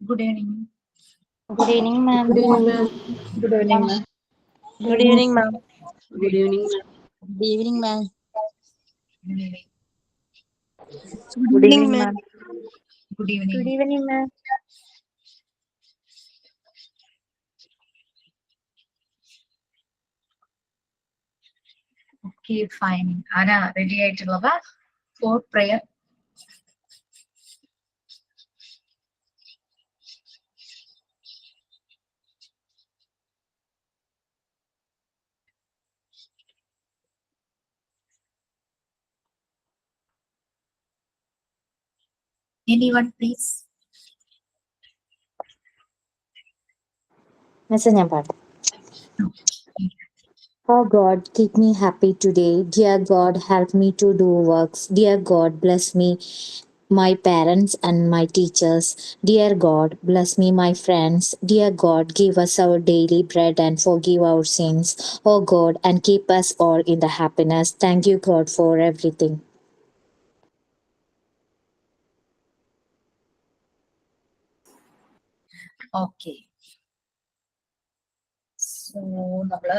Good evening. Good evening, ma'am. Good evening, ma'am. Good evening, ma'am. Good evening, ma'am. Good evening, ma'am. Good evening, ma'am. Good evening. Good evening, ma'am. Good evening. Good evening, ma'am. Okay, fine. Ana, ready ആയിട്ടുള്ളതാ for prayer? Anyone, please? Oh God, keep me happy today. Dear God, help me to do works. Dear God, bless me, my parents and my teachers. Dear God, bless me, my friends. Dear God, give us our daily bread and forgive our sins. Oh God, and keep us all in the happiness. Thank you, God, for everything. Okay. So, നമ്മള്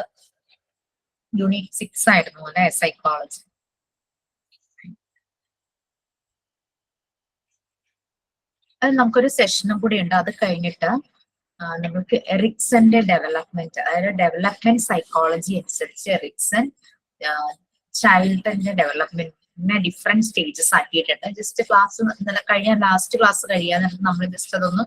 unit 6 ആയിരുന്നു അല്ലെ, psychology. അത് നമുക്കൊരു സെഷനും കൂടി ഉണ്ട്. അത് കഴിഞ്ഞിട്ട് നമുക്ക് എറിക്സന്റെ ഡെവലപ്മെന്റ്, അതായത് ഡെവലപ്മെന്റ് സൈക്കോളജി അനുസരിച്ച് എറിക്സൺ ചൈൽഡിന്റെ ഡെവലപ്മെന്റിനെ ഡിഫറെന്റ് സ്റ്റേജസ് ആക്കിയിട്ടുണ്ട്. ജസ്റ്റ് ക്ലാസ് കഴിഞ്ഞ ലാസ്റ്റ് ക്ലാസ് കഴിയാൻ നമ്മൾ ജസ്റ്റ് അതൊന്ന്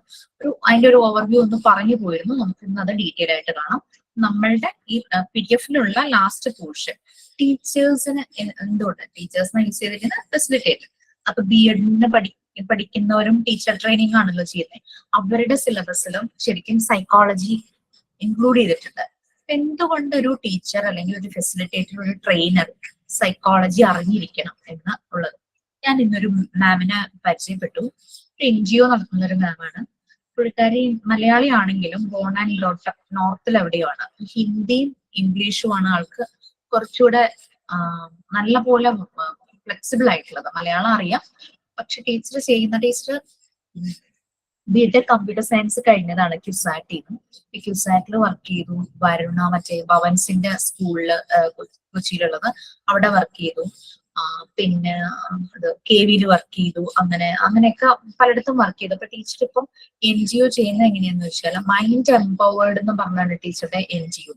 അതിന്റെ ഒരു ഓവർവ്യൂ ഒന്ന് പറഞ്ഞു പോയിരുന്നു. നമുക്ക് ഇന്ന് അത് ഡീറ്റെയിൽ ആയിട്ട് കാണാം. നമ്മളുടെ ഈ PDF-ലുള്ള ലാസ്റ്റ് പോർഷൻ ടീച്ചേഴ്സിന് എന്തുകൊണ്ട് ടീച്ചേഴ്സിനെ യൂസ് ചെയ്തിരിക്കുന്ന ഫെസിലിറ്റേറ്റർ. അപ്പൊ BEd പഠിക്കുന്നവരും ടീച്ചർ ട്രെയിനിങ് ആണല്ലോ ചെയ്യുന്നത്. അവരുടെ സിലബസിലും ശരിക്കും സൈക്കോളജി ഇൻക്ലൂഡ് ചെയ്തിട്ടുണ്ട്. എന്തുകൊണ്ട് ഒരു ടീച്ചർ അല്ലെങ്കിൽ ഒരു ഫെസിലിറ്റേറ്റർ, ഒരു ട്രെയിനർ സൈക്കോളജി അറിഞ്ഞിരിക്കണം എന്ന് ഉള്ളത്. ഞാൻ ഇന്നൊരു മാമിനെ പരിചയപ്പെട്ടു. NGO നടത്തുന്ന ഒരു മാമാണ്. പുള്ളിക്കാരി മലയാളി ആണെങ്കിലും ബോൺ ആൻഡ് നോർത്തിൽ എവിടെയാണ്. ഹിന്ദിയും ഇംഗ്ലീഷുമാണ് ആൾക്ക് കുറച്ചുകൂടെ നല്ല പോലെ ഫ്ലെക്സിബിൾ ആയിട്ടുള്ളത്. മലയാളം അറിയാം, പക്ഷെ ടീച്ചർ BTech കമ്പ്യൂട്ടർ സയൻസ് കഴിഞ്ഞതാണ് ക്യുസാറ്റിൽ വർക്ക് ചെയ്തു. വരുണ മറ്റേ ഭവൻസിന്റെ സ്കൂളില് കൊച്ചിയിലുള്ളത്, അവിടെ വർക്ക് ചെയ്തു. പിന്നെ KVയിൽ വർക്ക് ചെയ്തു. അങ്ങനെയൊക്കെ പലയിടത്തും വർക്ക് ചെയ്തു. അപ്പൊ ടീച്ചർ ഇപ്പം NGO ചെയ്യുന്നത് എങ്ങനെയാന്ന് വെച്ചാൽ മൈൻഡ് എംപവേർഡ് എന്ന് പറഞ്ഞാണ് ടീച്ചറുടെ NGO.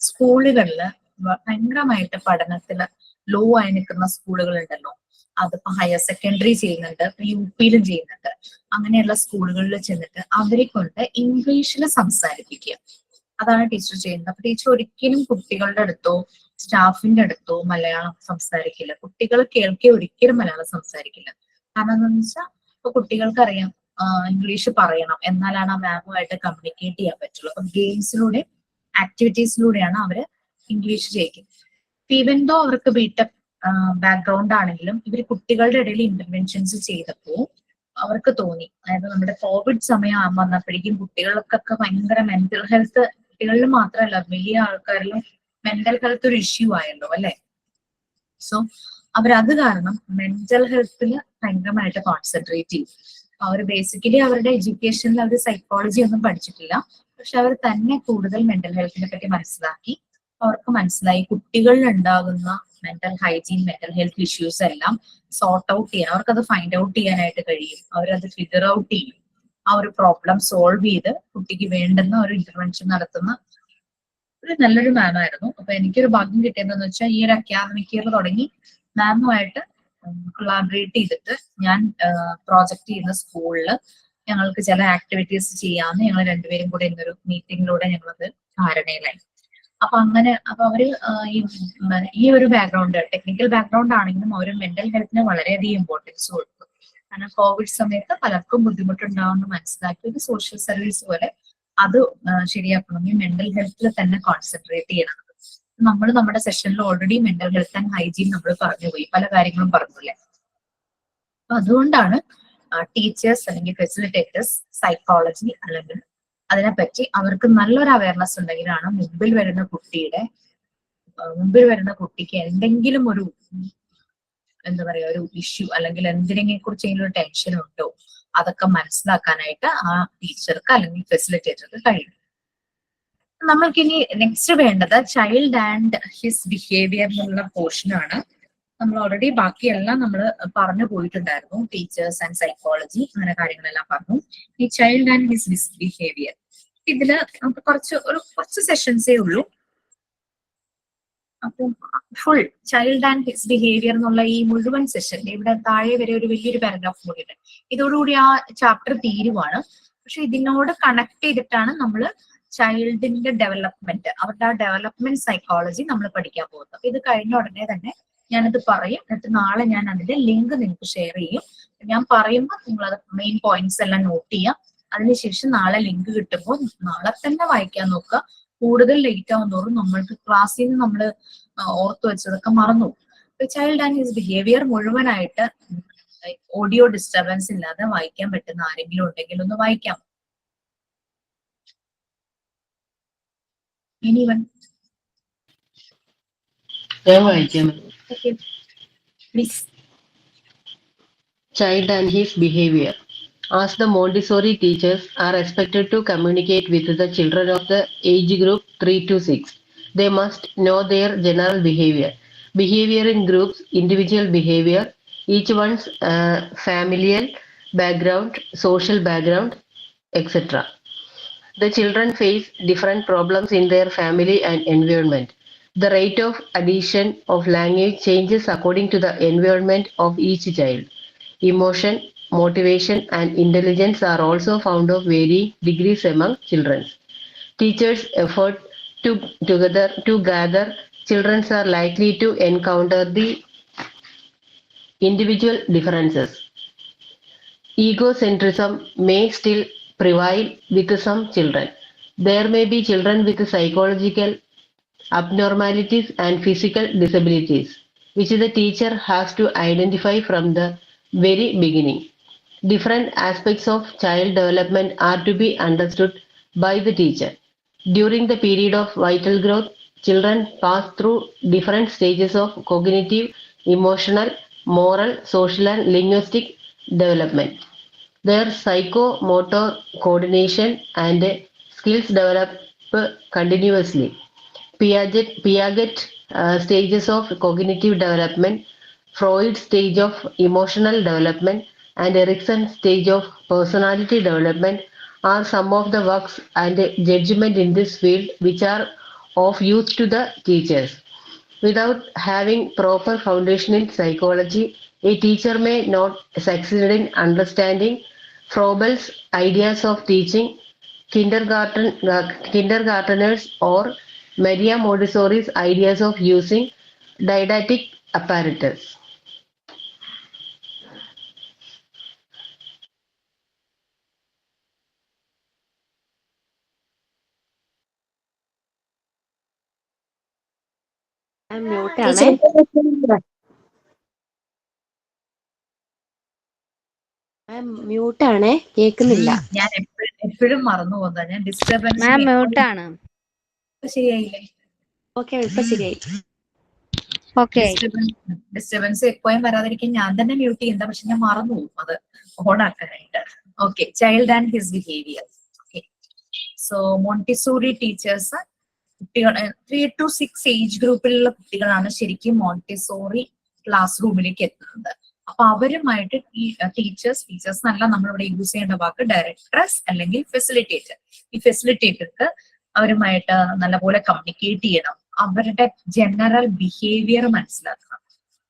സ്കൂളുകളില് ഭയങ്കരമായിട്ട് പഠനത്തില് ലോ ആയി നിൽക്കുന്ന സ്കൂളുകൾ ഉണ്ടല്ലോ, അതിപ്പോ ഹയർ സെക്കൻഡറി ചെയ്യുന്നുണ്ട്, UPയിലും ചെയ്യുന്നുണ്ട്. അങ്ങനെയുള്ള സ്കൂളുകളിൽ ചെന്നിട്ട് അവരെ കൊണ്ട് ഇംഗ്ലീഷിൽ സംസാരിപ്പിക്കുക. അതാണ് ടീച്ചർ ചെയ്യുന്നത്. അപ്പൊ ടീച്ചർ ഒരിക്കലും കുട്ടികളുടെ അടുത്തോ സ്റ്റാഫിന്റെ അടുത്തോ മലയാളം സംസാരിക്കില്ല. കുട്ടികൾ കേൾക്കെ ഒരിക്കലും മലയാളം സംസാരിക്കില്ല. കാരണം എന്താണെന്ന് വെച്ചാൽ ഇപ്പൊ കുട്ടികൾക്ക് അറിയാം ഇംഗ്ലീഷ് പറയണം, എന്നാലാണ് ആ മാമുമായിട്ട് കമ്മ്യൂണിക്കേറ്റ് ചെയ്യാൻ പറ്റുള്ളൂ. അപ്പൊ ഗെയിംസിലൂടെ ആക്ടിവിറ്റീസിലൂടെയാണ് അവര് ഇംഗ്ലീഷ് ചെയ്യിക്കുന്നത്. ഈവൻ ദോ അവർക്ക് BTech ബാക്ക്ഗ്രൗണ്ട് ആണെങ്കിലും ഇവർ കുട്ടികളുടെ ഇടയിൽ ഇന്റർവെൻഷൻസ് ചെയ്തപ്പോൾ അവർക്ക് തോന്നി, അതായത് നമ്മുടെ കോവിഡ് സമയം വന്നപ്പോഴേക്കും കുട്ടികൾക്കൊക്കെ ഭയങ്കര മെന്റൽ ഹെൽത്ത്, കുട്ടികളിൽ മാത്രമല്ല വലിയ ആൾക്കാരിലും മെന്റൽ ഹെൽത്ത് ഒരു ഇഷ്യൂ ആയല്ലോ അല്ലെ. സോ അവരത് കാരണം മെന്റൽ ഹെൽത്തിൽ ഭയങ്കരമായിട്ട് കോൺസെൻട്രേറ്റ് ചെയ്യും. അവർ ബേസിക്കലി അവരുടെ എഡ്യൂക്കേഷനിൽ അവർ സൈക്കോളജി ഒന്നും പഠിച്ചിട്ടില്ല, പക്ഷെ അവർ തന്നെ കൂടുതൽ മെന്റൽ ഹെൽത്തിനെ പറ്റി മനസ്സിലാക്കി. അവർക്ക് മനസ്സിലായി കുട്ടികളിൽ ഉണ്ടാകുന്ന mental hygiene, mental health issues എല്ലാം സോർട്ട് ഔട്ട് ചെയ്യാൻ, അവർക്കത് ഫൈൻഡ് ഔട്ട് ചെയ്യാനായിട്ട് കഴിയും. അവരത് ഫിഗർ ഔട്ട് ചെയ്യും. ആ ഒരു പ്രോബ്ലം സോൾവ് ചെയ്ത് കുട്ടിക്ക് വേണ്ടുന്ന ഒരു ഇന്റർവെൻഷൻ നടത്തുന്ന ഒരു നല്ലൊരു മാമായിരുന്നു. അപ്പൊ എനിക്കൊരു ഭാഗ്യം കിട്ടിയതെന്ന് വെച്ചാൽ ഈ ഒരു അക്കാദമിക് ഇയർ തുടങ്ങി മാമുമായിട്ട് കൊളാബറേറ്റ് ചെയ്തിട്ട് ഞാൻ പ്രോജക്ട് ചെയ്യുന്ന സ്കൂളിൽ ഞങ്ങൾക്ക് ചില ആക്ടിവിറ്റീസ് ചെയ്യാമെന്ന് ഞങ്ങൾ രണ്ടുപേരും കൂടെ ഇന്നൊരു മീറ്റിംഗിലൂടെ ഞങ്ങളത് ധാരണയിലായി. അപ്പൊ അവര് ഈ ഒരു ബാക്ക്ഗ്രൗണ്ട്, ടെക്നിക്കൽ ബാക്ക്ഗ്രൗണ്ട് ആണെങ്കിലും അവർ മെന്റൽ ഹെൽത്തിന് വളരെയധികം ഇമ്പോർട്ടൻസ് കൊടുക്കും. കാരണം കോവിഡ് സമയത്ത് പലർക്കും ബുദ്ധിമുട്ടുണ്ടാവുമെന്ന് മനസ്സിലാക്കി ഒരു സോഷ്യൽ സർവീസ് പോലെ അത് ശരിയാക്കണമെങ്കിൽ മെന്റൽ ഹെൽത്തിൽ തന്നെ കോൺസെൻട്രേറ്റ് ചെയ്യണം. നമ്മൾ നമ്മുടെ സെഷനിൽ already mental health and hygiene നമ്മൾ പറഞ്ഞുപോയി, പല കാര്യങ്ങളും പറഞ്ഞില്ലേ. അപ്പൊ അതുകൊണ്ടാണ് ടീച്ചേഴ്സ് അല്ലെങ്കിൽ ഫെസിലിറ്റേറ്റേഴ്സ് സൈക്കോളജി അല്ലെങ്കിൽ അതിനെപ്പറ്റി അവർക്ക് നല്ലൊരു അവയർനെസ് ഉണ്ടെങ്കിലാണ് മുമ്പിൽ വരുന്ന കുട്ടിക്ക് എന്തെങ്കിലും ഒരു എന്താ പറയാ ഒരു ഇഷ്യൂ അല്ലെങ്കിൽ എന്തിനെ കുറിച്ചെങ്കിലും ഒരു ടെൻഷൻ ഉണ്ടോ അതൊക്കെ മനസ്സിലാക്കാനായിട്ട് ആ ടീച്ചർക്ക് അല്ലെങ്കിൽ ഫെസിലിറ്റേറ്റർക്ക് കഴിയും. നമ്മൾക്കിനി നെക്സ്റ്റ് വേണ്ടത് ചൈൽഡ് ആൻഡ് ഹിസ് ബിഹേവിയർ എന്നുള്ള പോർഷനാണ്. നമ്മൾ ഓൾറെഡി ബാക്കിയെല്ലാം നമ്മൾ പറഞ്ഞു പോയിട്ടുണ്ടായിരുന്നു. ടീച്ചേഴ്സ് ആൻഡ് സൈക്കോളജി അങ്ങനെ കാര്യങ്ങളെല്ലാം പറഞ്ഞു. ഈ ചൈൽഡ് ആൻഡ് ഹിസ് ബിഹേവിയർ ഇതില് നമുക്ക് കുറച്ച് സെഷൻസേ ഉള്ളൂ. അപ്പം full child and his behaviour എന്നുള്ള ഈ മുഴുവൻ സെഷൻ ഇവിടെ താഴെ വരെ ഒരു വലിയൊരു പാരഗ്രാഫ് കൂടിയുണ്ട്. ഇതോടുകൂടി ആ ചാപ്റ്റർ തീരുവാണ്. പക്ഷെ ഇതിനോട് കണക്ട് ചെയ്തിട്ടാണ് നമ്മൾ ചൈൽഡിന്റെ ഡെവലപ്മെന്റ്, അവരുടെ ആ ഡെവലപ്മെന്റ് സൈക്കോളജി നമ്മൾ പഠിക്കാൻ പോകുന്നത്. അപ്പൊ ഇത് കഴിഞ്ഞ ഉടനെ തന്നെ ഞാനിത് പറയും. എന്നിട്ട് നാളെ ഞാൻ അതിന്റെ ലിങ്ക് നിങ്ങൾക്ക് ഷെയർ ചെയ്യും. ഞാൻ പറയുമ്പോൾ നിങ്ങൾ അത് മെയിൻ പോയിന്റ്സ് എല്ലാം നോട്ട് ചെയ്യാം. അതിനുശേഷം നാളെ ലിങ്ക് കിട്ടുമ്പോൾ നാളെ തന്നെ വായിക്കാൻ നോക്കുക. കൂടുതൽ ലേറ്റ് ആവുന്നതോറും നമ്മൾക്ക് ക്ലാസ്സിൽ നിന്ന് നമ്മൾ ഓർത്തു വെച്ചതൊക്കെ മറന്നു. ചൈൽഡ് ആൻഡ് ഹിസ് ബിഹേവിയർ മുഴുവനായിട്ട് ഓഡിയോ ഡിസ്റ്റർബൻസ് ഇല്ലാതെ വായിക്കാൻ പറ്റുന്ന ആരെങ്കിലും ഉണ്ടെങ്കിൽ ഒന്ന് വായിക്കാം. എനിവൺ? ഞാൻ വായിക്കാം. Okay, please. Child and his behavior. As the Montessori teachers are expected to communicate with the children of the age group 3 to 6, they must know their general behavior. Behavior in groups, individual behavior, each one's familial background, social background, etc. The children face different problems in their family and environment. The rate of addition of language changes according to the environment of each child. Emotion, motivation, and intelligence are also found of varying degrees among children. Teachers' effort to gather children are likely to encounter the individual differences. Egocentrism may still prevail with some children. There may be children with psychological abnormalities and physical disabilities, which the teacher has to identify from the very beginning. Different aspects of child development are to be understood by the teacher. During the period of vital growth, children pass through different stages of cognitive, emotional, moral, social, and linguistic development. Their psychomotor coordination and skills develop continuously. Piaget stages of cognitive development, Freud's stage of emotional development, and Erickson's stage of personality development are some of the works and judgment in this field which are of use to the teachers. Without having proper foundation in psychology, a teacher may not succeed in understanding Froebel's ideas of teaching, kindergarteners, or Maria Montessori's ideas of using didactic apparatus. മ്യൂട്ടാണേ, കേൾക്കുന്നില്ല. ഞാൻ എപ്പോഴും മറന്നു പോകുന്നതാ. ഞാൻ disturbance മ്യൂട്ടാണ്. ശരിയായില്ലേ? Okay, ഇപ്പൊ ശരിയായി. Okay, disturbance എപ്പോഴും വരാതിരിക്കാൻ ഞാൻ തന്നെ മ്യൂട്ട് ചെയ്യുന്ന, പക്ഷെ ഞാൻ മറന്നു പോകും അത് ഓൺ ആക്കാനായിട്ട്. Okay, child and his behaviour. Okay, so Montessori teachers കുട്ടികൾ 3 to 6 ഏജ് ഗ്രൂപ്പിലുള്ള കുട്ടികളാണ് ശരിക്കും മോണ്ടിസോറി ക്ലാസ് റൂമിലേക്ക് എത്തുന്നത്. അപ്പൊ അവരുമായിട്ട് ഈ ടീച്ചേഴ്സ് എന്നല്ല നമ്മളിവിടെ യൂസ് ചെയ്യേണ്ട വാക്ക് ഡയറക്ടർസ് അല്ലെങ്കിൽ ഫെസിലിറ്റേറ്റർ. ഈ ഫെസിലിറ്റേറ്റർക്ക് അവരുമായിട്ട് നല്ലപോലെ കമ്മ്യൂണിക്കേറ്റ് ചെയ്യണം. അവരുടെ ജനറൽ ബിഹേവിയർ മനസ്സിലാക്കണം.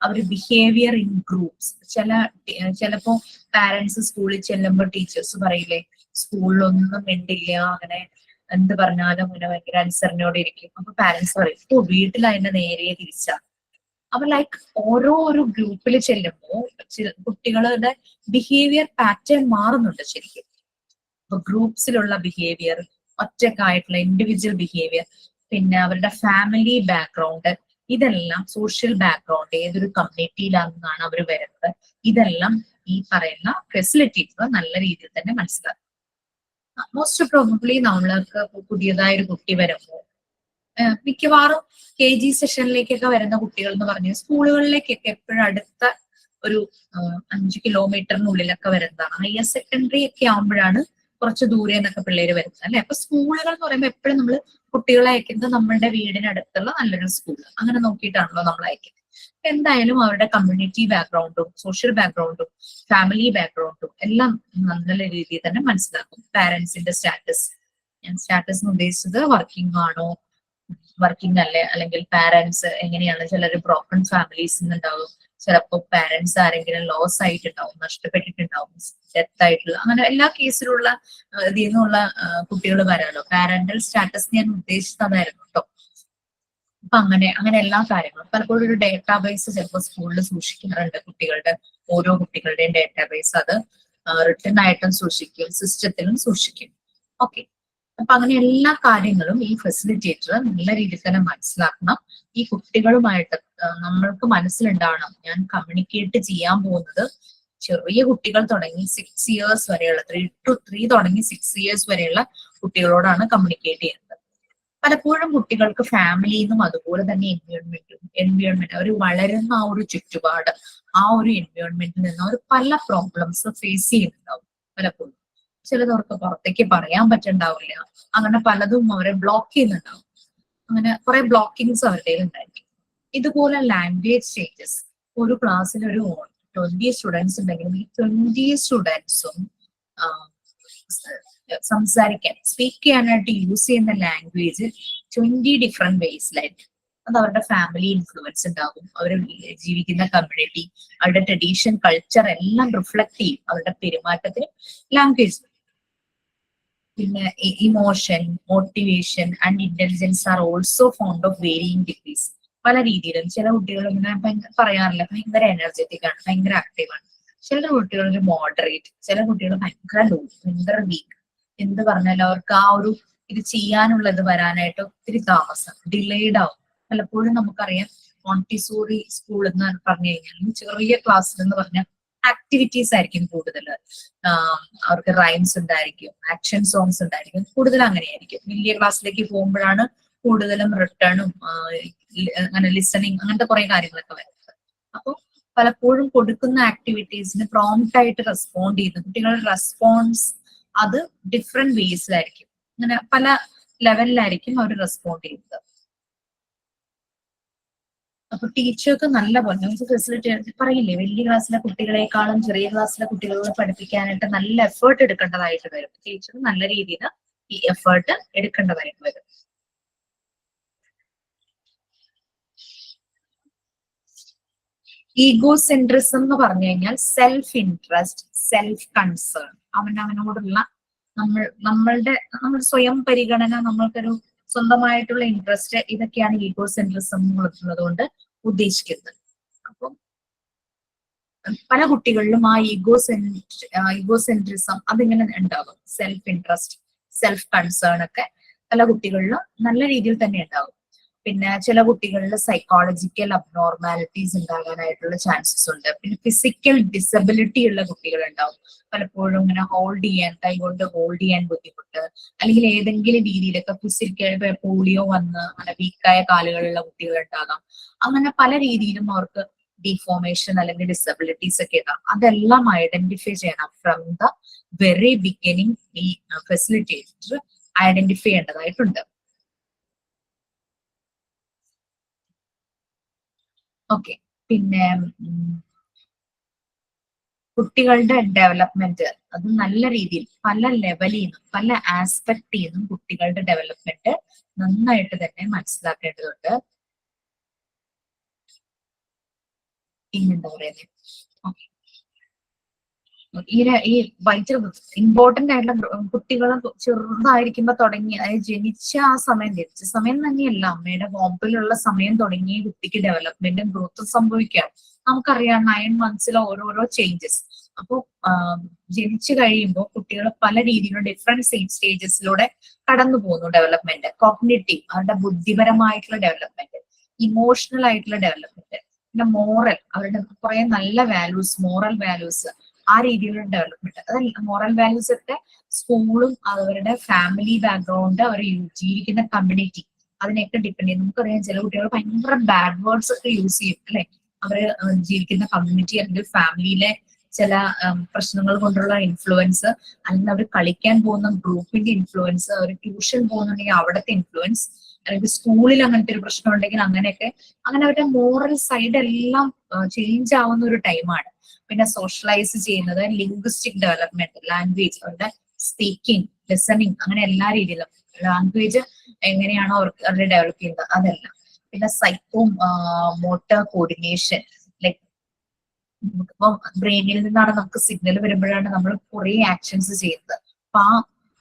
അവർ ബിഹേവിയർ ഇൻ ഗ്രൂപ്പ്സ്. ചിലപ്പോ പാരന്റ്സ് സ്കൂളിൽ ചെല്ലുമ്പോൾ ടീച്ചേഴ്സ് പറയില്ലേ, സ്കൂളിലൊന്നും മിണ്ടില്ല, അങ്ങനെ എന്ത് പറഞ്ഞാലും അങ്ങനെ ഭയങ്കര അനുസരണയോടെ ഇരിക്കും. അപ്പൊ പാരന്റ്സ് പറയും, ഓ വീട്ടിൽ അതിന്റെ നേരെ തിരിച്ചാ. അപ്പൊ ലൈക്ക് ഓരോ ഗ്രൂപ്പിൽ ചെല്ലുമ്പോൾ കുട്ടികളുടെ ബിഹേവിയർ പാറ്റേൺ മാറുന്നുണ്ട് ശരിക്കും. അപ്പൊ ഗ്രൂപ്പ്സിലുള്ള ബിഹേവിയർ, ഒറ്റക്കായിട്ടുള്ള ഇൻഡിവിജ്വൽ ബിഹേവിയർ, പിന്നെ അവരുടെ ഫാമിലി ബാക്ക്ഗ്രൗണ്ട്, ഇതെല്ലാം സോഷ്യൽ ബാക്ക്ഗ്രൗണ്ട്, ഏതൊരു കമ്മ്യൂണിറ്റിയിലാണെന്നാണ് അവർ വരുന്നത്, ഇതെല്ലാം ഈ പറയുന്ന ഫെസിലിറ്റീസ് നല്ല രീതിയിൽ തന്നെ മനസ്സിലാക്കും. മോസ്റ്റ് പ്രോബബ്ലി നമ്മൾക്ക് പുതിയതായ ഒരു കുട്ടി വരുമ്പോൾ മിക്കവാറും KG സെഷനിലേക്കൊക്കെ വരുന്ന കുട്ടികൾ എന്ന് പറഞ്ഞാൽ സ്കൂളുകളിലേക്കൊക്കെ എപ്പോഴും അടുത്ത ഒരു 5 കിലോമീറ്ററിനുള്ളിലൊക്കെ വരുന്നതാണ്. ഹയർ സെക്കൻഡറി ഒക്കെ ആകുമ്പോഴാണ് കുറച്ച് ദൂരെ നിന്നൊക്കെ പിള്ളേര് വരുന്നത് അല്ലെ. അപ്പൊ സ്കൂളുകൾ എന്ന് പറയുമ്പോൾ എപ്പോഴും നമ്മൾ കുട്ടികളെ അയക്കുന്നത് നമ്മുടെ വീടിനടുത്തുള്ള നല്ലൊരു സ്കൂൾ അങ്ങനെ നോക്കിയിട്ടാണല്ലോ നമ്മൾ അയക്കുന്നത്. എന്തായാലും അവരുടെ കമ്മ്യൂണിറ്റി ബാക്ക്ഗ്രൗണ്ടും സോഷ്യൽ ബാക്ക്ഗ്രൗണ്ടും ഫാമിലി ബാക്ക്ഗ്രൗണ്ടും എല്ലാം നല്ല രീതിയിൽ തന്നെ മനസ്സിലാക്കും. പാരന്റ്സിന്റെ സ്റ്റാറ്റസ്, ഞാൻ സ്റ്റാറ്റസ് എന്ന് ഉദ്ദേശിച്ചത് വർക്കിംഗ് ആണോ, വർക്കിംഗ് അല്ലേ, അല്ലെങ്കിൽ പാരന്റ്സ് എങ്ങനെയാണ്. ചിലർ ബ്രോക്കൺ ഫാമിലീസ് ഉണ്ടാവും, ചിലപ്പോൾ പാരന്റ്സ് ആരെങ്കിലും ലോസ് ആയിട്ടുണ്ടാവും, നഷ്ടപ്പെട്ടിട്ടുണ്ടാവും, ഡെത്ത് ആയിട്ടുള്ള, അങ്ങനെ എല്ലാ കേസിലുള്ള ഇതിൽ നിന്നുള്ള കുട്ടികൾ വരാമല്ലോ. പാരന്റൽ സ്റ്റാറ്റസ് ഞാൻ ഉദ്ദേശിച്ചതായിരുന്നു കേട്ടോ. അപ്പൊ അങ്ങനെ എല്ലാ കാര്യങ്ങളും പലപ്പോഴും ഒരു ഡേറ്റാബേസ് ചിലപ്പോൾ സ്കൂളിൽ സൂക്ഷിക്കാറുണ്ട്. കുട്ടികളുടെ ഓരോ കുട്ടികളുടെയും ഡേറ്റാബേസ് അത് റിട്ടേൺ ആയിട്ടും സൂക്ഷിക്കും, സിസ്റ്റത്തിലും സൂക്ഷിക്കും. ഓക്കെ, അപ്പൊ അങ്ങനെ എല്ലാ കാര്യങ്ങളും ഈ ഫെസിലിറ്റേറ്റർ നല്ല രീതിയിൽ തന്നെ മനസ്സിലാക്കണം. ഈ കുട്ടികളുമായിട്ട് നമ്മൾക്ക് മനസ്സിലുണ്ടാവണം, ഞാൻ കമ്മ്യൂണിക്കേറ്റ് ചെയ്യാൻ പോകുന്നത് ചെറിയ കുട്ടികൾ തുടങ്ങി 6 years വരെയുള്ള 3 to 3 തുടങ്ങി 6 years വരെയുള്ള കുട്ടികളോടാണ് കമ്മ്യൂണിക്കേറ്റ് ചെയ്യുന്നത്. പലപ്പോഴും കുട്ടികൾക്ക് ഫാമിലിന്നും അതുപോലെ തന്നെ എൻവയോൺമെന്റ് അവർ വളരുന്ന ആ ഒരു ചുറ്റുപാട്, ആ ഒരു എൻവയോൺമെന്റിൽ നിന്ന് അവർ പല പ്രോബ്ലംസ് ഫേസ് ചെയ്യുന്നുണ്ടാവും. പലപ്പോഴും ചിലതവർക്ക് പുറത്തേക്ക് പറയാൻ പറ്റുന്നുണ്ടാവില്ല, അങ്ങനെ പലതും അവരെ ബ്ലോക്ക് ചെയ്യുന്നുണ്ടാവും. അങ്ങനെ കുറെ ബ്ലോക്കിങ്സ് അവരുടെ ഉണ്ടായിരിക്കും. ഇതുപോലെ ലാംഗ്വേജ് ചേഞ്ചസ്, ഒരു ക്ലാസ്സിൽ ഒരു 20 സ്റ്റുഡൻസ് ഉണ്ടെങ്കിലും ഈ 20 സ്റ്റുഡൻസും സംസാരിക്കാൻ സ്പീക്ക് ചെയ്യാനായിട്ട് യൂസ് ചെയ്യുന്ന ലാംഗ്വേജ് 20 ഡിഫറെന്റ് വേസിലായിരിക്കും. അത് അവരുടെ ഫാമിലി ഇൻഫ്ലുവൻസ് ഉണ്ടാകും, അവർ ജീവിക്കുന്ന കമ്മ്യൂണിറ്റി, അവരുടെ ട്രഡീഷൻ, കൾച്ചർ എല്ലാം റിഫ്ലക്ട് ചെയ്യും അവരുടെ പെരുമാറ്റത്തിന് ലാംഗ്വേജ്. പിന്നെ emotion, motivation and intelligence are also found of varying degrees. പല രീതിയിലും ചില കുട്ടികൾ ഇങ്ങനെ പറയാറില്ല ഭയങ്കര എനർജറ്റിക് ആണ്, ഭയങ്കര ആക്റ്റീവ് ആണ്. ചില കുട്ടികൾ മോഡറേറ്റ്, ചില കുട്ടികൾ ഭയങ്കര ലോ, ഭയങ്കര വീക്ക്. എന്ത് പറഞ്ഞാലും അവർക്ക് ആ ഒരു ഇത് ചെയ്യാനുള്ളത് വരാനായിട്ട് ഒത്തിരി താമസം, ഡിലേഡ് ആവും. പലപ്പോഴും നമുക്കറിയാം മോണ്ടിസോറി സ്കൂൾ എന്ന് പറഞ്ഞു കഴിഞ്ഞാൽ ചെറിയ ക്ലാസ്സിൽ എന്ന് പറഞ്ഞാൽ ആക്ടിവിറ്റീസ് ആയിരിക്കും കൂടുതൽ. അവർക്ക് റൈംസ് ഉണ്ടായിരിക്കും, ആക്ഷൻ സോങ്സ് ഉണ്ടായിരിക്കും, കൂടുതൽ അങ്ങനെയായിരിക്കും. വലിയ ക്ലാസ്സിലേക്ക് പോകുമ്പോഴാണ് കൂടുതലും റിട്ടേണും അങ്ങനെ ലിസണിങ് അങ്ങനത്തെ കുറെ കാര്യങ്ങളൊക്കെ വരുന്നത്. അപ്പോൾ പലപ്പോഴും കൊടുക്കുന്ന ആക്ടിവിറ്റീസിന് പ്രോംപ്റ്റ് ആയിട്ട് റെസ്പോണ്ട് ചെയ്യുന്ന കുട്ടികളുടെ റെസ്പോൺസ് അത് ഡിഫറെന്റ് വേസിലായിരിക്കും, അങ്ങനെ പല ലെവലിലായിരിക്കും അവർ റെസ്പോണ്ട് ചെയ്യുന്നത്. അപ്പൊ ടീച്ചർക്ക് നല്ല പോലെ ഫെസിലിറ്റി പറയില്ലേ, വലിയ ക്ലാസ്സിലെ കുട്ടികളെക്കാളും ചെറിയ ക്ലാസ്സിലെ കുട്ടികളെ പഠിപ്പിക്കാനായിട്ട് നല്ല എഫേർട്ട് എടുക്കേണ്ടതായിട്ട് വരും. ടീച്ചർ നല്ല രീതിയിൽ ഈ എഫേർട്ട് എടുക്കേണ്ടതായിട്ട് വരും. ഈഗോസെൻട്രിസം എന്ന് പറഞ്ഞു കഴിഞ്ഞാൽ സെൽഫ് ഇൻട്രസ്റ്റ്, സെൽഫ് കൺസേൺ, അവനവനോടുള്ള നമ്മളുടെ സ്വയം പരിഗണന, നമ്മൾക്കൊരു സ്വന്തമായിട്ടുള്ള ഇൻട്രസ്റ്റ്, ഇതൊക്കെയാണ് ഈഗോസെൻട്രിസം എന്നുള്ളതുകൊണ്ട് ഉദ്ദേശിക്കുന്നത്. അപ്പം പല കുട്ടികളിലും ആ ഈഗോസെൻട്രിസം അതിങ്ങനെ ഉണ്ടാകും. സെൽഫ് ഇൻട്രസ്റ്റ്, സെൽഫ് കൺസേൺ ഒക്കെ പല കുട്ടികളിലും നല്ല രീതിയിൽ തന്നെ ഉണ്ടാകും. പിന്നെ ചില കുട്ടികളിൽ സൈക്കോളജിക്കൽ അബ്നോർമാലിറ്റീസ് ഉണ്ടാകാനായിട്ടുള്ള ചാൻസസ് ഉണ്ട്. പിന്നെ ഫിസിക്കൽ ഡിസബിലിറ്റി ഉള്ള കുട്ടികൾ ഉണ്ടാവും. പലപ്പോഴും ഇങ്ങനെ കൈകൊണ്ട് ഹോൾഡ് ചെയ്യാൻ ബുദ്ധിമുട്ട്, അല്ലെങ്കിൽ ഏതെങ്കിലും രീതിയിലൊക്കെ ഫിസിക്കൽ പോളിയോ വന്ന് അങ്ങനെ വീക്കായ കാലുകളുള്ള കുട്ടികൾ ഉണ്ടാകാം. അങ്ങനെ പല രീതിയിലും അവർക്ക് ഡിഫോർമേഷൻ അല്ലെങ്കിൽ ഡിസബിലിറ്റീസ് ഒക്കെ ഉണ്ടാകും. അതെല്ലാം ഐഡന്റിഫൈ ചെയ്യണം ഫ്രം ദ വെരി ബിഗിനിങ്. ഈ ഫെസിലിറ്റേറ്റർ ഐഡന്റിഫൈ ചെയ്യേണ്ടതായിട്ടുണ്ട്. ഓക്കെ, പിന്നെ കുട്ടികളുടെ ഡെവലപ്മെന്റ് അത് നല്ല രീതിയിൽ പല ലെവലിൽ നിന്നും പല ആസ്പെക്ടിൽ നിന്നും കുട്ടികളുടെ ഡെവലപ്മെന്റ് നന്നായിട്ട് തന്നെ മനസ്സിലാക്കേണ്ടതുണ്ട്. പിന്നെന്താ പറയുന്നത്, ഈ ഭയങ്കര ഇമ്പോർട്ടന്റ് ആയിട്ടുള്ള കുട്ടികൾ ചെറുതായിരിക്കുമ്പോ തുടങ്ങി, അതായത് ജനിച്ച സമയം തന്നെയല്ല, അമ്മയുടെ വോമ്പിലുള്ള സമയം തുടങ്ങി കുട്ടിക്ക് ഡെവലപ്മെന്റും ഗ്രോത്തും സംഭവിക്കുകയാണ്. നമുക്കറിയാം 9 months ഓരോരോ ചേഞ്ചസ്. അപ്പോൾ ജനിച്ചു കഴിയുമ്പോൾ കുട്ടികൾ പല രീതിയിലുള്ള ഡിഫറെന്റ് സ്റ്റേജസിലൂടെ കടന്നു പോകുന്നു. ഡെവലപ്മെന്റ്, കോഗ്നിറ്റീവ് അവരുടെ ബുദ്ധിപരമായിട്ടുള്ള ഡെവലപ്മെന്റ്, ഇമോഷണൽ ആയിട്ടുള്ള ഡെവലപ്മെന്റ്, പിന്നെ മോറൽ അവരുടെ കുറെ നല്ല വാല്യൂസ്, മോറൽ വാല്യൂസ്, ആ രീതിയിലുള്ള ഡെവലപ്മെന്റ്. അത് മോറൽ വാല്യൂസ് ഒക്കെ സ്കൂളും അവരുടെ ഫാമിലി ബാക്ക്ഗ്രൗണ്ട്, അവർ ജീവിക്കുന്ന കമ്മ്യൂണിറ്റി, അതിനെയൊക്കെ ഡിപ്പെൻഡ് ചെയ്യും. നമുക്കറിയാം ചില കുട്ടികൾ ഭയങ്കര ബാഡ് വേർഡ്സ് ഒക്കെ യൂസ് ചെയ്യും അല്ലെ. അവര് ജീവിക്കുന്ന കമ്മ്യൂണിറ്റി അല്ലെങ്കിൽ ഫാമിലിയിലെ ചില പ്രശ്നങ്ങൾ കൊണ്ടുള്ള ഇൻഫ്ലുവൻസ്, അല്ലെങ്കിൽ അവർ കളിക്കാൻ പോകുന്ന ഗ്രൂപ്പിന്റെ ഇൻഫ്ലുവൻസ്, അവർ ട്യൂഷൻ പോകുന്നുണ്ടെങ്കിൽ അവിടുത്തെ ഇൻഫ്ലുവൻസ്, അല്ലെങ്കിൽ സ്കൂളിൽ അങ്ങനത്തെ ഒരു പ്രശ്നം ഉണ്ടെങ്കിൽ അങ്ങനെയൊക്കെ, അങ്ങനെ അവരുടെ മോറൽ സൈഡ് എല്ലാം ചേഞ്ച് ആവുന്ന ഒരു ടൈമാണ്. പിന്നെ സോഷ്യലൈസ് ചെയ്യുന്നത്, ലിംഗ്വിസ്റ്റിക് ഡെവലപ്മെന്റ്, ലാംഗ്വേജ്, അവരുടെ സ്പീക്കിംഗ്, ലിസണിങ്, അങ്ങനെ എല്ലാ രീതിയിലും ലാംഗ്വേജ് എങ്ങനെയാണോ അവരുടെ ഡെവലപ്പ് ചെയ്യുന്നത് അതെല്ലാം. പിന്നെ സൈക്കോ മോട്ടോർ കോർഡിനേഷൻ, ലൈക് ഇപ്പം ബ്രെയിനിൽ നിന്നാണ് നമുക്ക് സിഗ്നൽ വരുമ്പോഴാണ് നമ്മൾ കുറെ ആക്ഷൻസ് ചെയ്യുന്നത്. അപ്പൊ